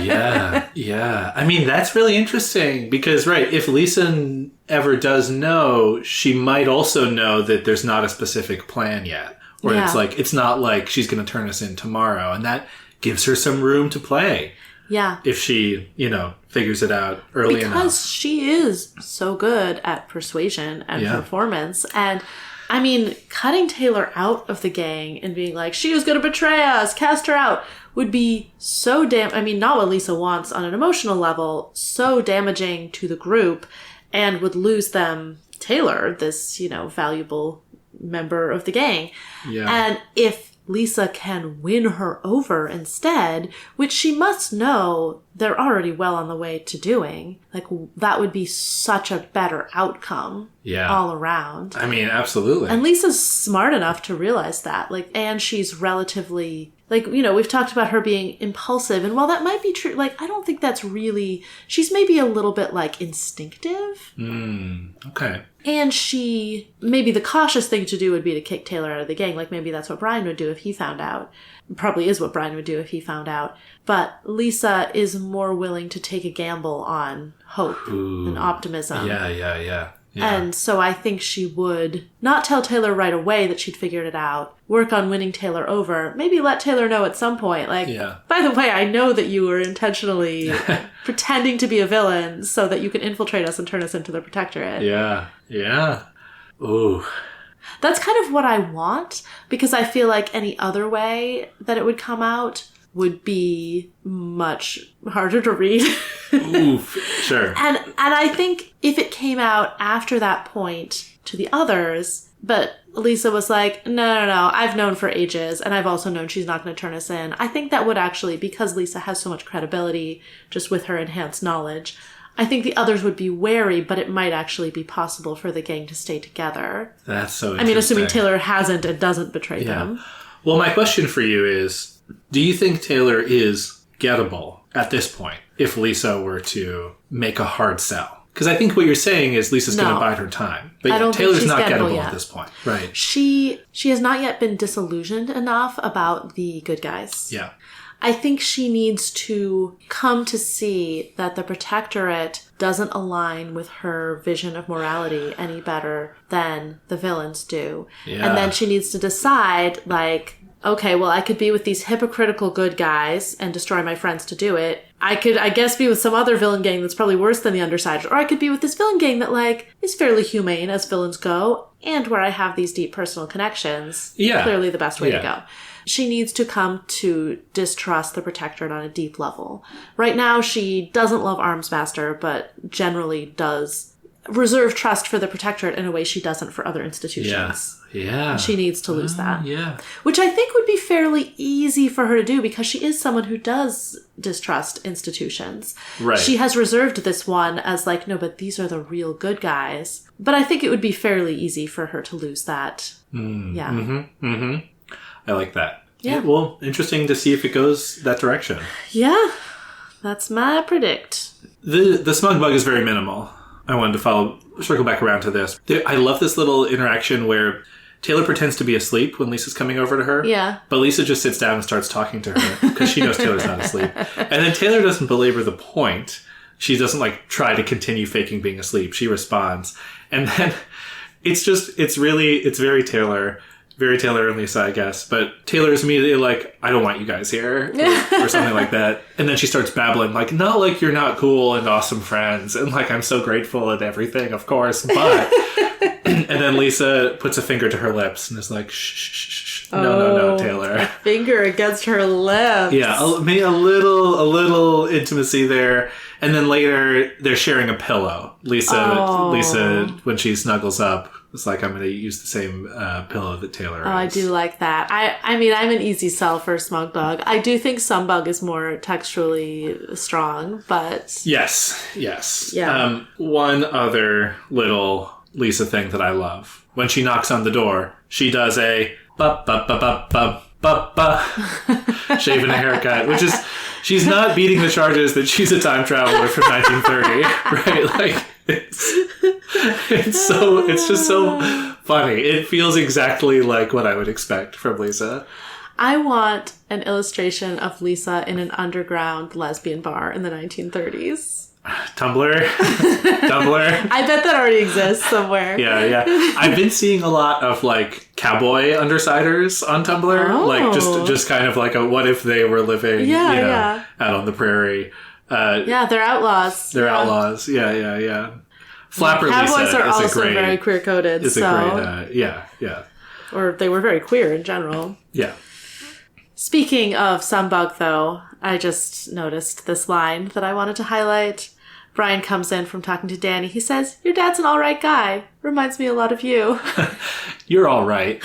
yeah. Yeah. I mean, that's really interesting because, right, if Lisa ever does know, she might also know that there's not a specific plan yet. Or it's like, it's not like she's going to turn us in tomorrow. And that gives her some room to play. Yeah. If she, figures it out early enough. Because she is so good at persuasion and performance. And, I mean, cutting Taylor out of the gang and being like, she was going to betray us, cast her out, would be so not what Lisa wants on an emotional level, so damaging to the group and would lose them, Taylor, this, valuable member of the gang. Yeah. And if Lisa can win her over instead, which she must know they're already well on the way to doing, like, that would be such a better outcome all around. I mean, absolutely. And Lisa's smart enough to realize that, like, and she's relatively, like, we've talked about her being impulsive, and while that might be true, like, I don't think that's really, she's maybe a little bit, like, instinctive. Okay. And maybe the cautious thing to do would be to kick Taylor out of the gang. Like, maybe that's what Brian would do if he found out. Probably is what Brian would do if he found out. But Lisa is more willing to take a gamble on hope and optimism. Yeah. And so I think she would not tell Taylor right away that she'd figured it out, work on winning Taylor over, maybe let Taylor know at some point, like, by the way, I know that you were intentionally pretending to be a villain so that you can infiltrate us and turn us into the Protectorate. Yeah. Ooh. That's kind of what I want, because I feel like any other way that it would come out would be much harder to read. Oof, sure. And I think if it came out after that point to the others, but Lisa was like, no, I've known for ages, and I've also known she's not going to turn us in. I think that would actually, because Lisa has so much credibility just with her enhanced knowledge, I think the others would be wary, but it might actually be possible for the gang to stay together. That's so interesting. I mean, assuming Taylor hasn't and doesn't betray them. Well, my question for you is, do you think Taylor is gettable at this point if Lisa were to make a hard sell? Because I think what you're saying is Lisa's going to bide her time. But Taylor's not gettable at this point. Right. She has not yet been disillusioned enough about the good guys. Yeah. I think she needs to come to see that the Protectorate doesn't align with her vision of morality any better than the villains do. Yeah. And then she needs to decide, like, okay, well, I could be with these hypocritical good guys and destroy my friends to do it. I could, I guess, be with some other villain gang that's probably worse than the Undersiders. Or I could be with this villain gang that, like, is fairly humane as villains go, and where I have these deep personal connections. Yeah. Clearly the best way to go. She needs to come to distrust the Protectorate on a deep level. Right now, she doesn't love Armsmaster, but generally does reserve trust for the Protectorate in a way she doesn't for other institutions. Yeah. She needs to lose that. Yeah. Which I think would be fairly easy for her to do because she is someone who does distrust institutions. Right. She has reserved this one as like, no, but these are the real good guys. But I think it would be fairly easy for her to lose that. Yeah. Mm-hmm. I like that. Yeah. Well, interesting to see if it goes that direction. Yeah. That's my predict. The SomeBug is very minimal. I wanted to circle back around to this. I love this little interaction where Taylor pretends to be asleep when Lisa's coming over to her. Yeah. But Lisa just sits down and starts talking to her because she knows Taylor's not asleep. And then Taylor doesn't belabor the point. She doesn't like try to continue faking being asleep. She responds. And then it's very Taylor Very Taylor and Lisa, I guess. But Taylor's immediately like, I don't want you guys here, or something like that. And then she starts babbling, like, not like you're not cool and awesome friends, and like, I'm so grateful and everything, of course, but... And then Lisa puts a finger to her lips and is like, shh, shh, shh, shh. No, Taylor. A finger against her lips. Yeah, maybe a little intimacy there. And then later, they're sharing a pillow. Lisa, when she snuggles up, it's like, I'm going to use the same pillow that Taylor is. Oh, I do like that. I mean, I'm an easy sell for SomeBug. I do think SomeBug is more textually strong, but... Yes. Yeah. One other little Lisa thing that I love. When she knocks on the door, she does a ba-ba-ba-ba-ba-ba, shaving a haircut, which is... She's not beating the charges that she's a time traveler from 1930, right? Like, it's just so funny. It feels exactly like what I would expect from Lisa. I want an illustration of Lisa in an underground lesbian bar in the 1930s. Tumblr. I bet that already exists somewhere. Yeah. I've been seeing a lot of like cowboy undersiders on Tumblr. Oh. Like just kind of like a what if they were living out on the prairie. Yeah, they're outlaws. Outlaws. Yeah. Flapper Cowboys Lisa are is also a great, very queer coded. Is a great yeah. Or they were very queer in general. Yeah. Speaking of SomeBug, though, I just noticed this line that I wanted to highlight. Brian comes in from talking to Danny. He says, "Your dad's an all right guy. Reminds me a lot of you." You're all right.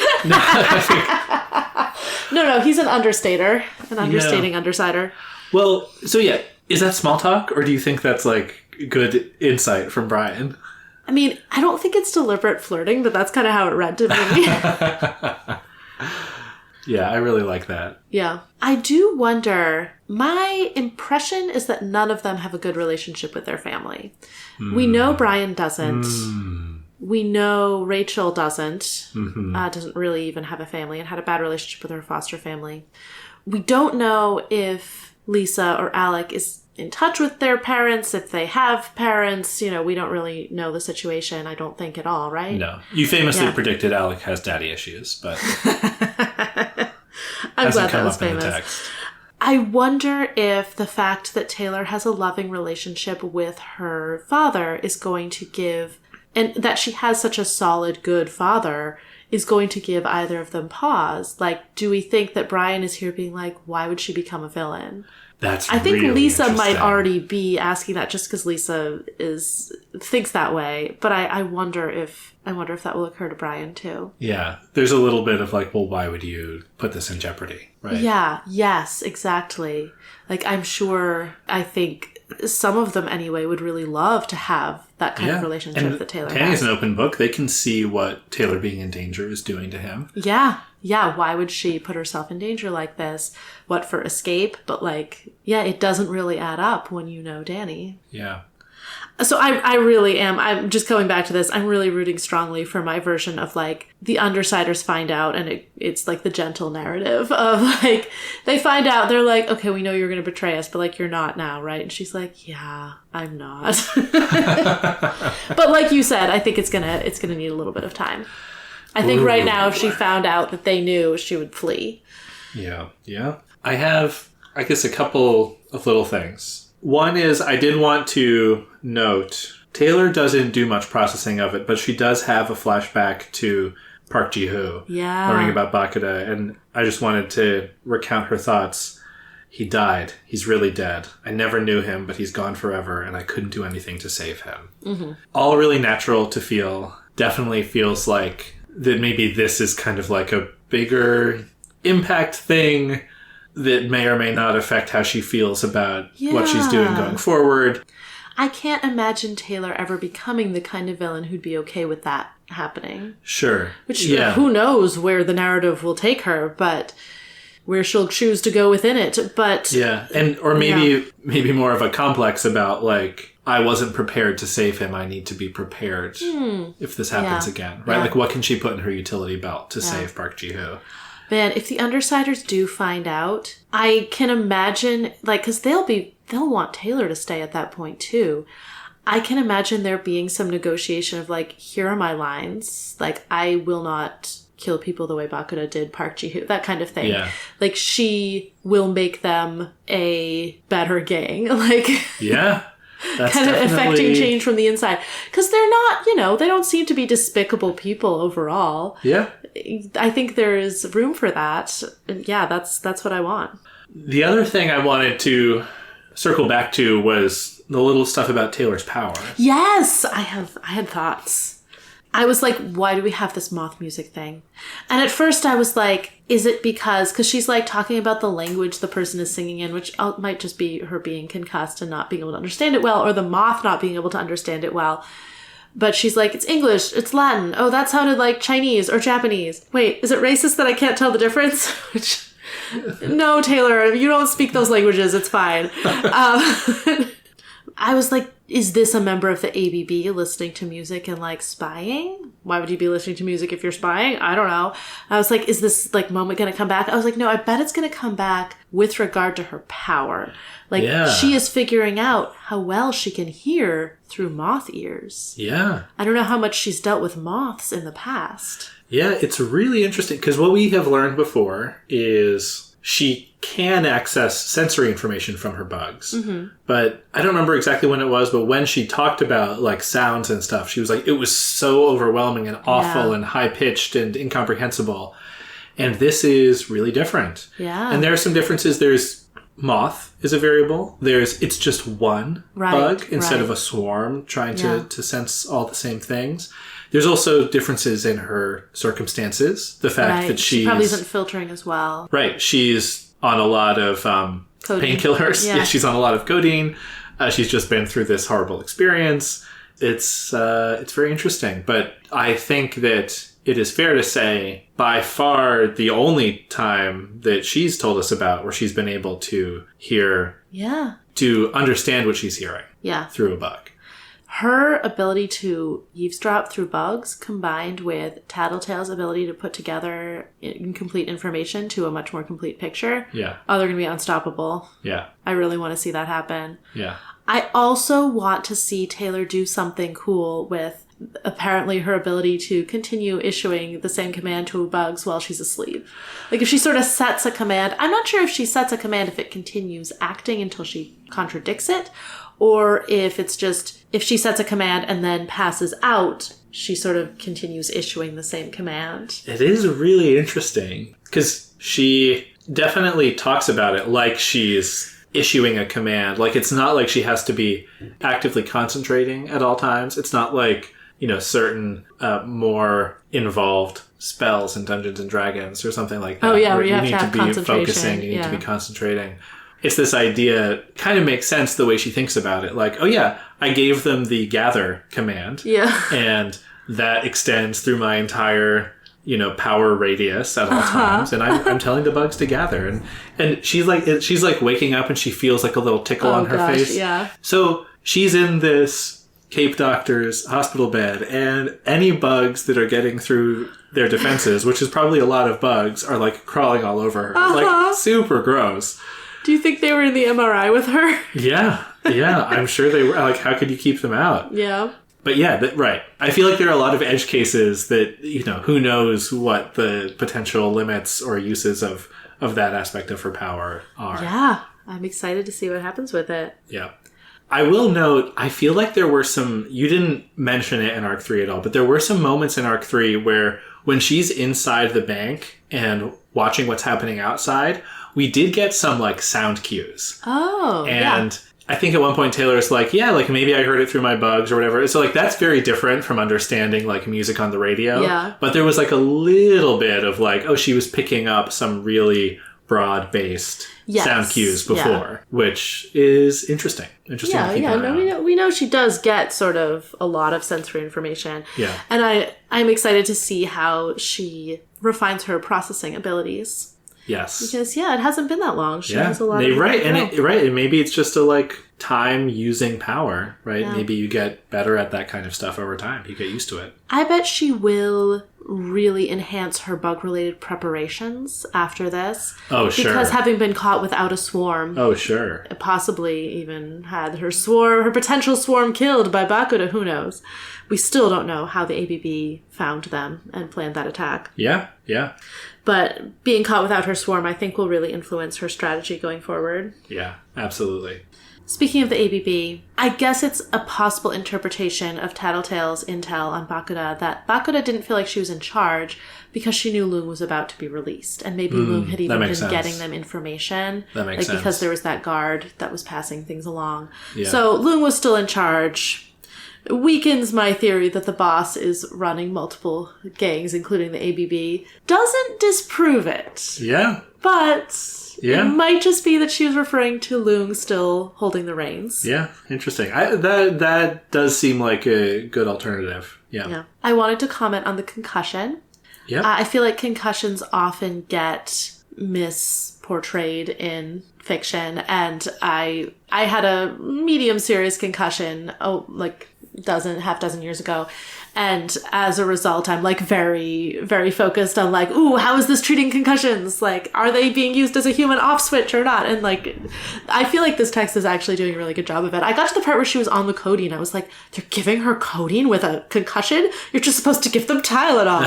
No, he's an understater. An understating undersider. Well, so yeah, is that small talk, or do you think that's like good insight from Brian? I mean, I don't think it's deliberate flirting, but that's kind of how it read to me. Yeah, I really like that. Yeah. I do wonder, my impression is that none of them have a good relationship with their family. We know Brian doesn't. We know Rachel doesn't. Doesn't really even have a family and had a bad relationship with her foster family. We don't know if Lisa or Alec is in touch with their parents, if they have parents. You know, we don't really know the situation, I don't think, at all, right? No. You famously predicted Alec has daddy issues, but... I'm glad that was come up in famous. the text. I wonder if the fact that Taylor has a loving relationship with her father is going to give, and that she has such a solid, good father, is going to give either of them pause. Like, do we think that Brian is here being like, why would she become a villain? I think really Lisa might already be asking that just because Lisa thinks that way. But I wonder if that will occur to Brian too. Yeah, there's a little bit of like, well, why would you put this in jeopardy, right? Yeah. Yes. Exactly. Like, I think some of them anyway would really love to have that kind of relationship that Taylor has. Danny's an open book. They can see what Taylor being in danger is doing to him. Yeah. Why would she put herself in danger like this? What, for escape? But like, yeah, it doesn't really add up when you know Danny. Yeah. So I really am. I'm just coming back to this. I'm really rooting strongly for my version of like the undersiders find out, and it's like the gentle narrative of like they find out, they're like, okay, we know you're going to betray us, but like you're not now, right? And she's like, yeah, I'm not. But like you said, I think it's gonna need a little bit of time. I think right now, if she found out that they knew, she would flee. Yeah. I have, I guess, a couple of little things. One is I did want to note, Taylor doesn't do much processing of it, but she does have a flashback to Park Ji-hoo. Yeah. Learning about Bakura, and I just wanted to recount her thoughts. He died. He's really dead. I never knew him, but he's gone forever, and I couldn't do anything to save him. Mm-hmm. All really natural to feel. Definitely feels like that maybe this is kind of like a bigger impact thing that may or may not affect how she feels about what she's doing going forward. I can't imagine Taylor ever becoming the kind of villain who'd be okay with that happening. Sure. Which, who knows where the narrative will take her, but where she'll choose to go within it. But yeah, and or maybe more of a complex about like, I wasn't prepared to save him. I need to be prepared if this happens again, right? Yeah. Like, what can she put in her utility belt to save Park Ji-hoo? Man, if the undersiders do find out, I can imagine, like, because they'll want Taylor to stay at that point too. I can imagine there being some negotiation of like, here are my lines. Like, I will not kill people the way Bakura did Park Ji-hoo, that kind of thing. Yeah. Like, she will make them a better gang. Like, yeah. That's kind of definitely affecting change from the inside. Because they're not, they don't seem to be despicable people overall. Yeah. I think there is room for that. And yeah, that's what I want. The other thing I wanted to circle back to was the little stuff about Taylor's power. Yes, I had thoughts. I was like, why do we have this moth music thing? And at first I was like, is it because she's like talking about the language the person is singing in, which might just be her being concussed and not being able to understand it well, or the moth not being able to understand it well. But she's like, it's English, it's Latin. Oh, that sounded like Chinese or Japanese. Wait, is it racist that I can't tell the difference? Which, no, Taylor, you don't speak those languages. It's fine. I was like, is this a member of the ABB listening to music and like spying? Why would you be listening to music if you're spying? I don't know. I was like, is this like moment going to come back? I was like, no, I bet it's going to come back with regard to her power. Like, she is figuring out how well she can hear through moth ears. Yeah. I don't know how much she's dealt with moths in the past. Yeah, it's really interesting because what we have learned before is she can access sensory information from her bugs. Mm-hmm. But I don't remember exactly when it was, but when she talked about like sounds and stuff, she was like, it was so overwhelming and awful and high-pitched and incomprehensible. And this is really different. Yeah. And there are some differences. There's moth is a variable. It's just one bug instead of a swarm trying to sense all the same things. There's also differences in her circumstances. The fact that she probably isn't filtering as well. Right. She's on a lot of painkillers. Yeah, she's on a lot of codeine. She's just been through this horrible experience. It's very interesting. But I think that it is fair to say by far the only time that she's told us about where she's been able to hear, to understand what she's hearing through a bug. Her ability to eavesdrop through bugs combined with Tattletale's ability to put together incomplete information to a much more complete picture. Yeah. Oh, they're going to be unstoppable. Yeah. I really want to see that happen. Yeah. I also want to see Taylor do something cool with apparently her ability to continue issuing the same command to bugs while she's asleep. Like if she sort of sets a command, I'm not sure if she sets a command if it continues acting until she contradicts it, or if it's just, if she sets a command and then passes out, she sort of continues issuing the same command. It is really interesting because she definitely talks about it like she's issuing a command. Like it's not like she has to be actively concentrating at all times. It's not like, certain more involved spells in Dungeons and Dragons or something like that. Oh yeah, where you need to be focusing, you need to be concentrating. It's this idea, kind of makes sense the way she thinks about it. Like, oh yeah, I gave them the gather command. Yeah. And that extends through my entire, power radius at all times. And I'm telling the bugs to gather. And she's like waking up and she feels like a little tickle on her face. Yeah. So she's in this Cape Doctor's hospital bed, and any bugs that are getting through their defenses, which is probably a lot of bugs, are like crawling all over her. Like super gross. Do you think they were in the MRI with her? Yeah, I'm sure they were. Like, how could you keep them out? Yeah. But yeah, right. I feel like there are a lot of edge cases that, who knows what the potential limits or uses of that aspect of her power are. Yeah, I'm excited to see what happens with it. Yeah. I will note, I feel like there were you didn't mention it in Arc 3 at all, but there were some moments in Arc 3 where when she's inside the bank and watching what's happening outside, we did get some sound cues. Oh, and I think at one point Taylor's like, maybe I heard it through my bugs or whatever. So that's very different from understanding music on the radio. Yeah. But there was a little bit of she was picking up some really broad-based sound cues before, which is interesting. Interesting to keep an eye on. We know she does get sort of a lot of sensory information. Yeah. And I'm excited to see how she refines her processing abilities. Yes. Because, it hasn't been that long. She has a lot of... Right. And maybe it's just a, time using power, right? Yeah. Maybe you get better at that kind of stuff over time. You get used to it. I bet she will really enhance her bug-related preparations after this. Oh, sure. Because having been caught without a swarm... Oh, sure. Possibly even had her potential swarm killed by Bakuda, who knows? We still don't know how the ABB found them and planned that attack. Yeah. But being caught without her swarm, I think, will really influence her strategy going forward. Yeah, absolutely. Speaking of the ABB, I guess it's a possible interpretation of Tattletale's intel on Bakuda that Bakuda didn't feel like she was in charge because she knew Lung was about to be released. And maybe Lung had even been getting them information. That makes sense. Because there was that guard that was passing things along. Yeah. So Lung was still in charge. Weakens my theory that the boss is running multiple gangs, including the ABB. Doesn't disprove it. Yeah. But... Yeah. It might just be that she was referring to Lung still holding the reins. Yeah, interesting. That does seem like a good alternative. Yeah. I wanted to comment on the concussion. Yeah. I feel like concussions often get misportrayed in fiction, and I had a medium serious concussion, half dozen years ago. And as a result, I'm very, very focused on ooh, how is this treating concussions? Are they being used as a human off switch or not? And I feel like this text is actually doing a really good job of it. I got to the part where she was on the codeine. I was like, they're giving her codeine with a concussion? You're just supposed to give them Tylenol.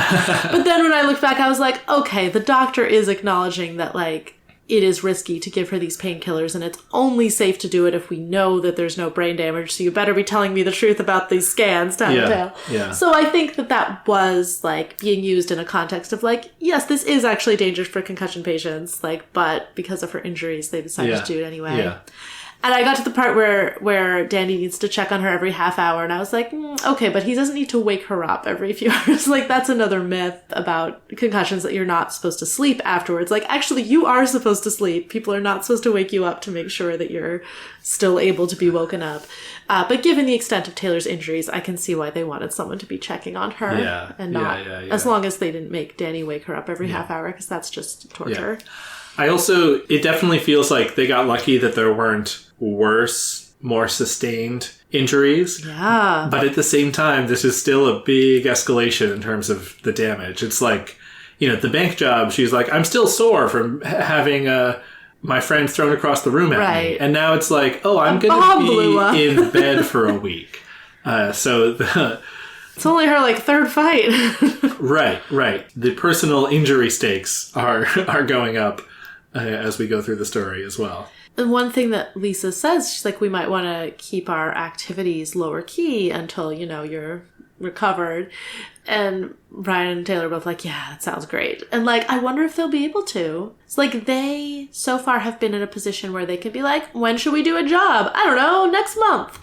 But then when I looked back, I was like, okay, the doctor is acknowledging that it is risky to give her these painkillers, and it's only safe to do it if we know that there's no brain damage, so you better be telling me the truth about these scans, Tattletale. Yeah. So I think that was, being used in a context of, yes, this is actually dangerous for concussion patients, but because of her injuries, they decided to do it anyway. Yeah. And I got to the part where Danny needs to check on her every half hour, and I was like, okay, but he doesn't need to wake her up every few hours. That's another myth about concussions, that you're not supposed to sleep afterwards. Actually, you are supposed to sleep. People are not supposed to wake you up to make sure that you're still able to be woken up. But given the extent of Taylor's injuries, I can see why they wanted someone to be checking on her. And not, as long as they didn't make Danny wake her up every half hour, because that's just torture. Yeah. It definitely feels like they got lucky that there weren't worse, more sustained injuries. Yeah. But at the same time, this is still a big escalation in terms of the damage. It's the bank job, she's like, I'm still sore from having my friend thrown across the room at me. And now it's I'm going to be in bed for a week. It's only her third fight. Right. The personal injury stakes are going up as we go through the story as well. And one thing that Lisa says, she's we might want to keep our activities lower key until, you're recovered. And Brian and Taylor are both yeah, that sounds great. And I wonder if they'll be able to. It's they so far have been in a position where they can be when should we do a job? I don't know, next month.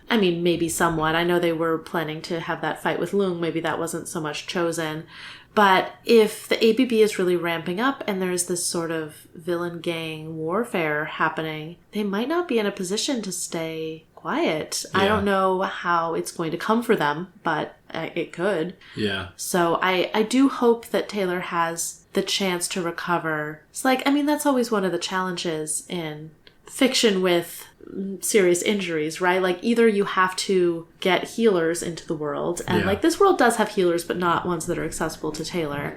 I mean, maybe somewhat. I know they were planning to have that fight with Lung. Maybe that wasn't so much chosen. But if the ABB is really ramping up and there's this sort of villain gang warfare happening, they might not be in a position to stay quiet. Yeah. I don't know how it's going to come for them, but it could. Yeah. So I do hope that Taylor has the chance to recover. It's that's always one of the challenges in fiction with serious injuries, right? Either you have to get healers into the world, and this world does have healers, but not ones that are accessible to Taylor,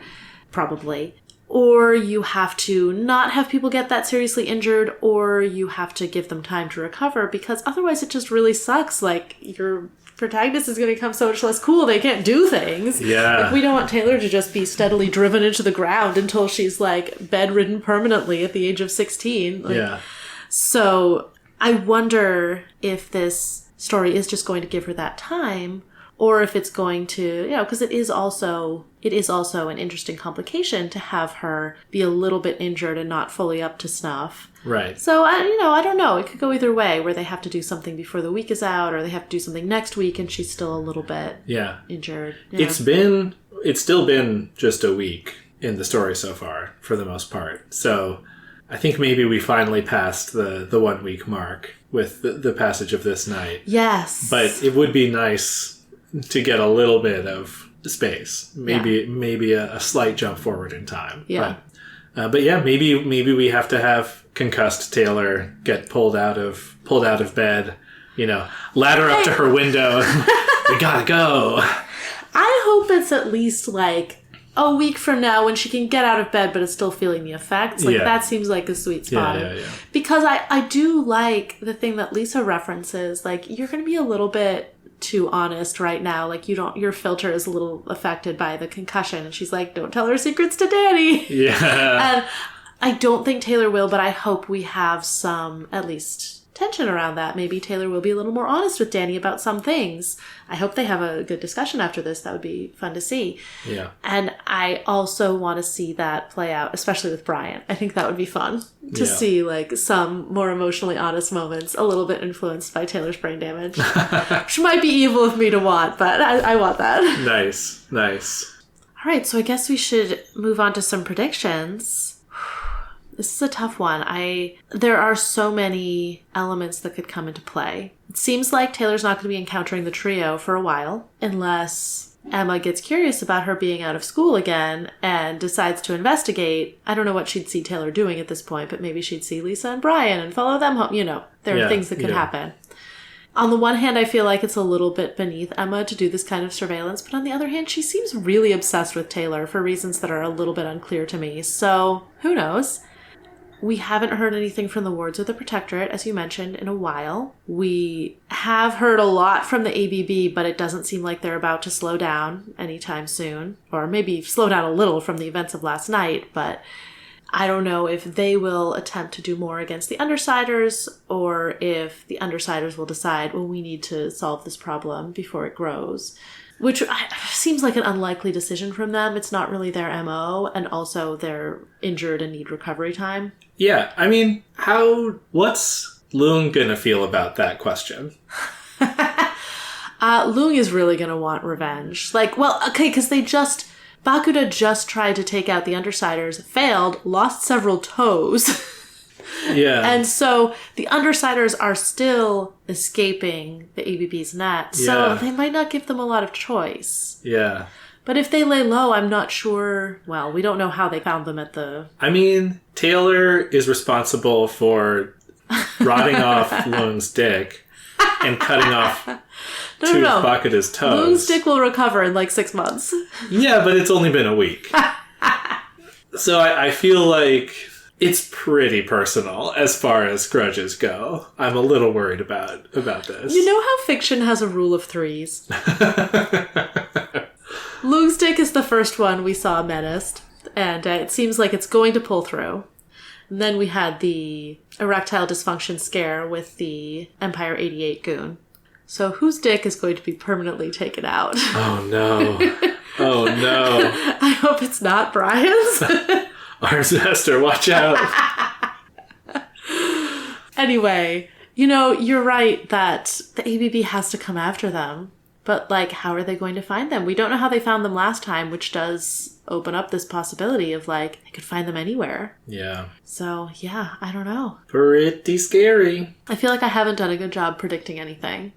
probably. Or you have to not have people get that seriously injured, or you have to give them time to recover, because otherwise it just really sucks. Your protagonist is going to become so much less cool, they can't do things. Yeah. We don't want Taylor to just be steadily driven into the ground until she's bedridden permanently at the age of 16. So I wonder if this story is just going to give her that time, or if it's going to, because it is also an interesting complication to have her be a little bit injured and not fully up to snuff. Right. So, I don't know. It could go either way, where they have to do something before the week is out, or they have to do something next week and she's still a little bit injured. Yeah. It's still been just a week in the story so far, for the most part. So I think maybe we finally passed the 1 week mark with the passage of this night. Yes. But it would be nice to get a little bit of space. Maybe a slight jump forward in time. Yeah. But maybe we have to have concussed Taylor get pulled out of bed, ladder up to her window. We gotta go. I hope it's at least a week from now when she can get out of bed but is still feeling the effects. Like, that seems like a sweet spot. Yeah. Because I do like the thing that Lisa references. Like, you're going to be a little bit too honest right now. Like, your filter is a little affected by the concussion. And she's like, don't tell her secrets to Danny. Yeah. And I don't think Taylor will, but I hope we have some, at least, tension around that. Maybe Taylor will be a little more honest with Danny about some things. I hope they have a good discussion after this. That would be fun to see. Yeah. And I also want to see that play out, especially with Brian. I think that would be fun to see, like, some more emotionally honest moments, a little bit influenced by Taylor's brain damage. Which might be evil of me to want, but I want that. Nice. All right, so I guess we should move on to some predictions. This is a tough one. There are so many elements that could come into play. It seems like Taylor's not going to be encountering the trio for a while, unless Emma gets curious about her being out of school again and decides to investigate. I don't know what she'd see Taylor doing at this point, but maybe she'd see Lisa and Brian and follow them home. You know, there are things that could happen. On the one hand, I feel like it's a little bit beneath Emma to do this kind of surveillance, but on the other hand, she seems really obsessed with Taylor for reasons that are a little bit unclear to me. So, who knows? We haven't heard anything from the wards of the Protectorate, as you mentioned, in a while. We have heard a lot from the ABB, but it doesn't seem like they're about to slow down anytime soon. Or maybe slow down a little from the events of last night, but I don't know if they will attempt to do more against the Undersiders, or if the Undersiders will decide, well, we need to solve this problem before it grows. Which seems like an unlikely decision from them. It's not really their MO, and also they're injured and need recovery time. Yeah, I mean, what's Loong gonna feel about that question? Loong is really gonna want revenge. Like, well, okay, because Bakuda just tried to take out the Undersiders, failed, lost several toes. Yeah. And so the Undersiders are still escaping the ABB's net, so they might not give them a lot of choice. Yeah. But if they lay low, I'm not sure. Well, we don't know how they found them at the... I mean, Taylor is responsible for rotting off Loong's dick and cutting off two of Bakuda's toes. Loong's dick will recover in like 6 months. Yeah, but it's only been a week. So I feel like it's pretty personal as far as grudges go. I'm a little worried about this. You know how fiction has a rule of threes? Loong's dick is the first one we saw menaced, and it seems like it's going to pull through. And then we had the erectile dysfunction scare with the Empire 88 goon. So whose dick is going to be permanently taken out? Oh no. Oh no. I hope it's not Brian's. Arms Master, watch out. Anyway, you know, you're right that the ABB has to come after them. But, like, how are they going to find them? We don't know how they found them last time, which does open up this possibility of, like, they could find them anywhere. Yeah. So, yeah, I don't know. Pretty scary. I feel like I haven't done a good job predicting anything.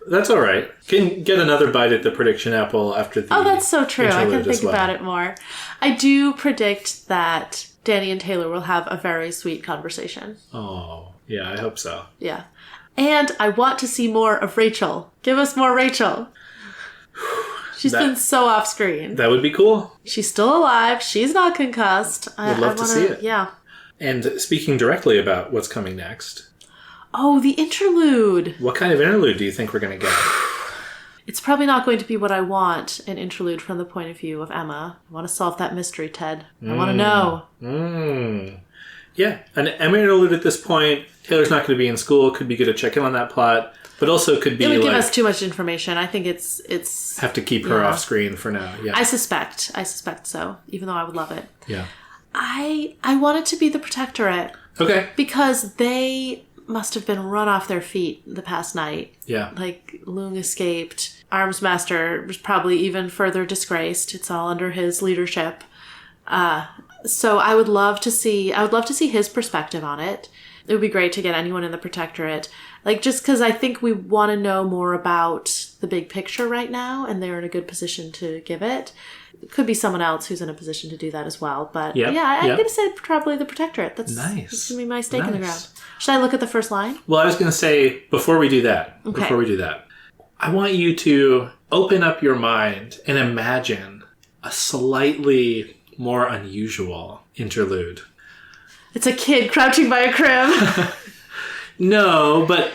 That's all right. Can get another bite at the prediction apple after the... Oh, that's so true. I can think well. about it more. I do predict that Danny and Taylor will have a very sweet conversation. Oh, yeah, I hope so. Yeah. And I want to see more of Rachel. Give us more Rachel. She's been so off screen. That would be cool. She's still alive. She's not concussed. Would love to see it. Yeah. And speaking directly about what's coming next. Oh, the interlude. What kind of interlude do you think we're going to get? It's probably not going to be what I want, an interlude from the point of view of Emma. I want to solve that mystery, Ted. I want to know. Yeah, an Emma interlude at this point. Taylor's not going to be in school. Could be good to check in on that plot. But also could be it would give us too much information. I think it's have to keep her off screen for now. Yeah. I suspect so, even though I would love it. Yeah. I want it to be the Protectorate. Okay. Because they must have been run off their feet the past night. Yeah. Like, Loong escaped. Arms Master was probably even further disgraced. It's all under his leadership. So I would love to see his perspective on it. It would be great to get anyone in the Protectorate. Like, just because I think we want to know more about the big picture right now, and they're in a good position to give it. It could be someone else who's in a position to do that as well. But I'm going to say probably the Protectorate. That's nice. That's going to be my stake in the ground. Should I look at the first line? Well, I was going to say, before we do that, I want you to open up your mind and imagine a slightly more unusual interlude. It's a kid crouching by a crib. No, but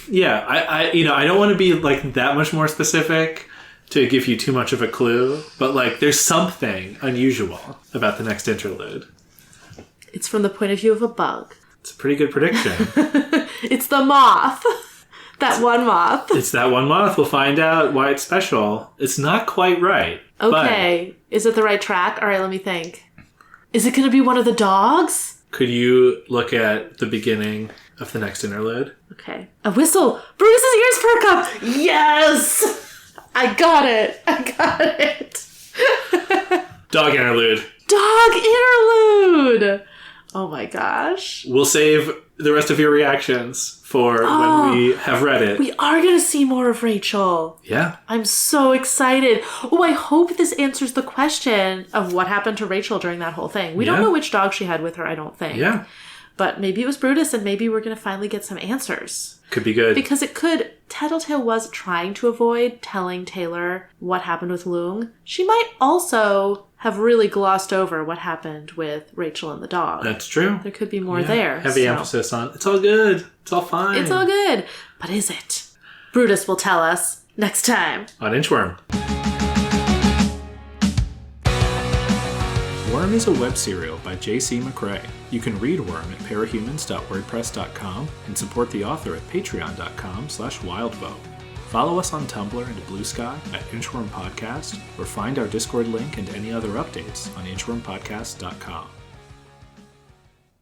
yeah, I don't want to be like that much more specific to give you too much of a clue, but like there's something unusual about the next interlude. It's from the point of view of a bug. It's a pretty good prediction. It's the moth. That one moth. It's that one moth. We'll find out why it's special. It's not quite right. Okay. Is it the right track? All right, let me think. Is it going to be one of the dogs? Could you look at the beginning of the next interlude? Okay. A whistle. Bruce's ears perk up. Yes! I got it. Dog interlude. Dog interlude. Oh my gosh. We'll save the rest of your reactions for when we have read it. We are going to see more of Rachel. Yeah. I'm so excited. Oh, I hope this answers the question of what happened to Rachel during that whole thing. We don't know which dog she had with her, I don't think. Yeah. But maybe it was Brutus, and maybe we're going to finally get some answers. Could be good. Because Tattletale was trying to avoid telling Taylor what happened with Loong. She might also have really glossed over what happened with Rachel and the dog. That's true. There could be more there. Heavy emphasis on, it's all good. It's all fine. It's all good. But is it? Brutus will tell us next time. On Inchworm. Worm is a web serial by J.C. McCrae. You can read Worm at parahumans.wordpress.com and support the author at patreon.com/wildvote. Follow us on Tumblr and Blue Sky at Inchworm Podcast, or find our Discord link and any other updates on inchwormpodcast.com.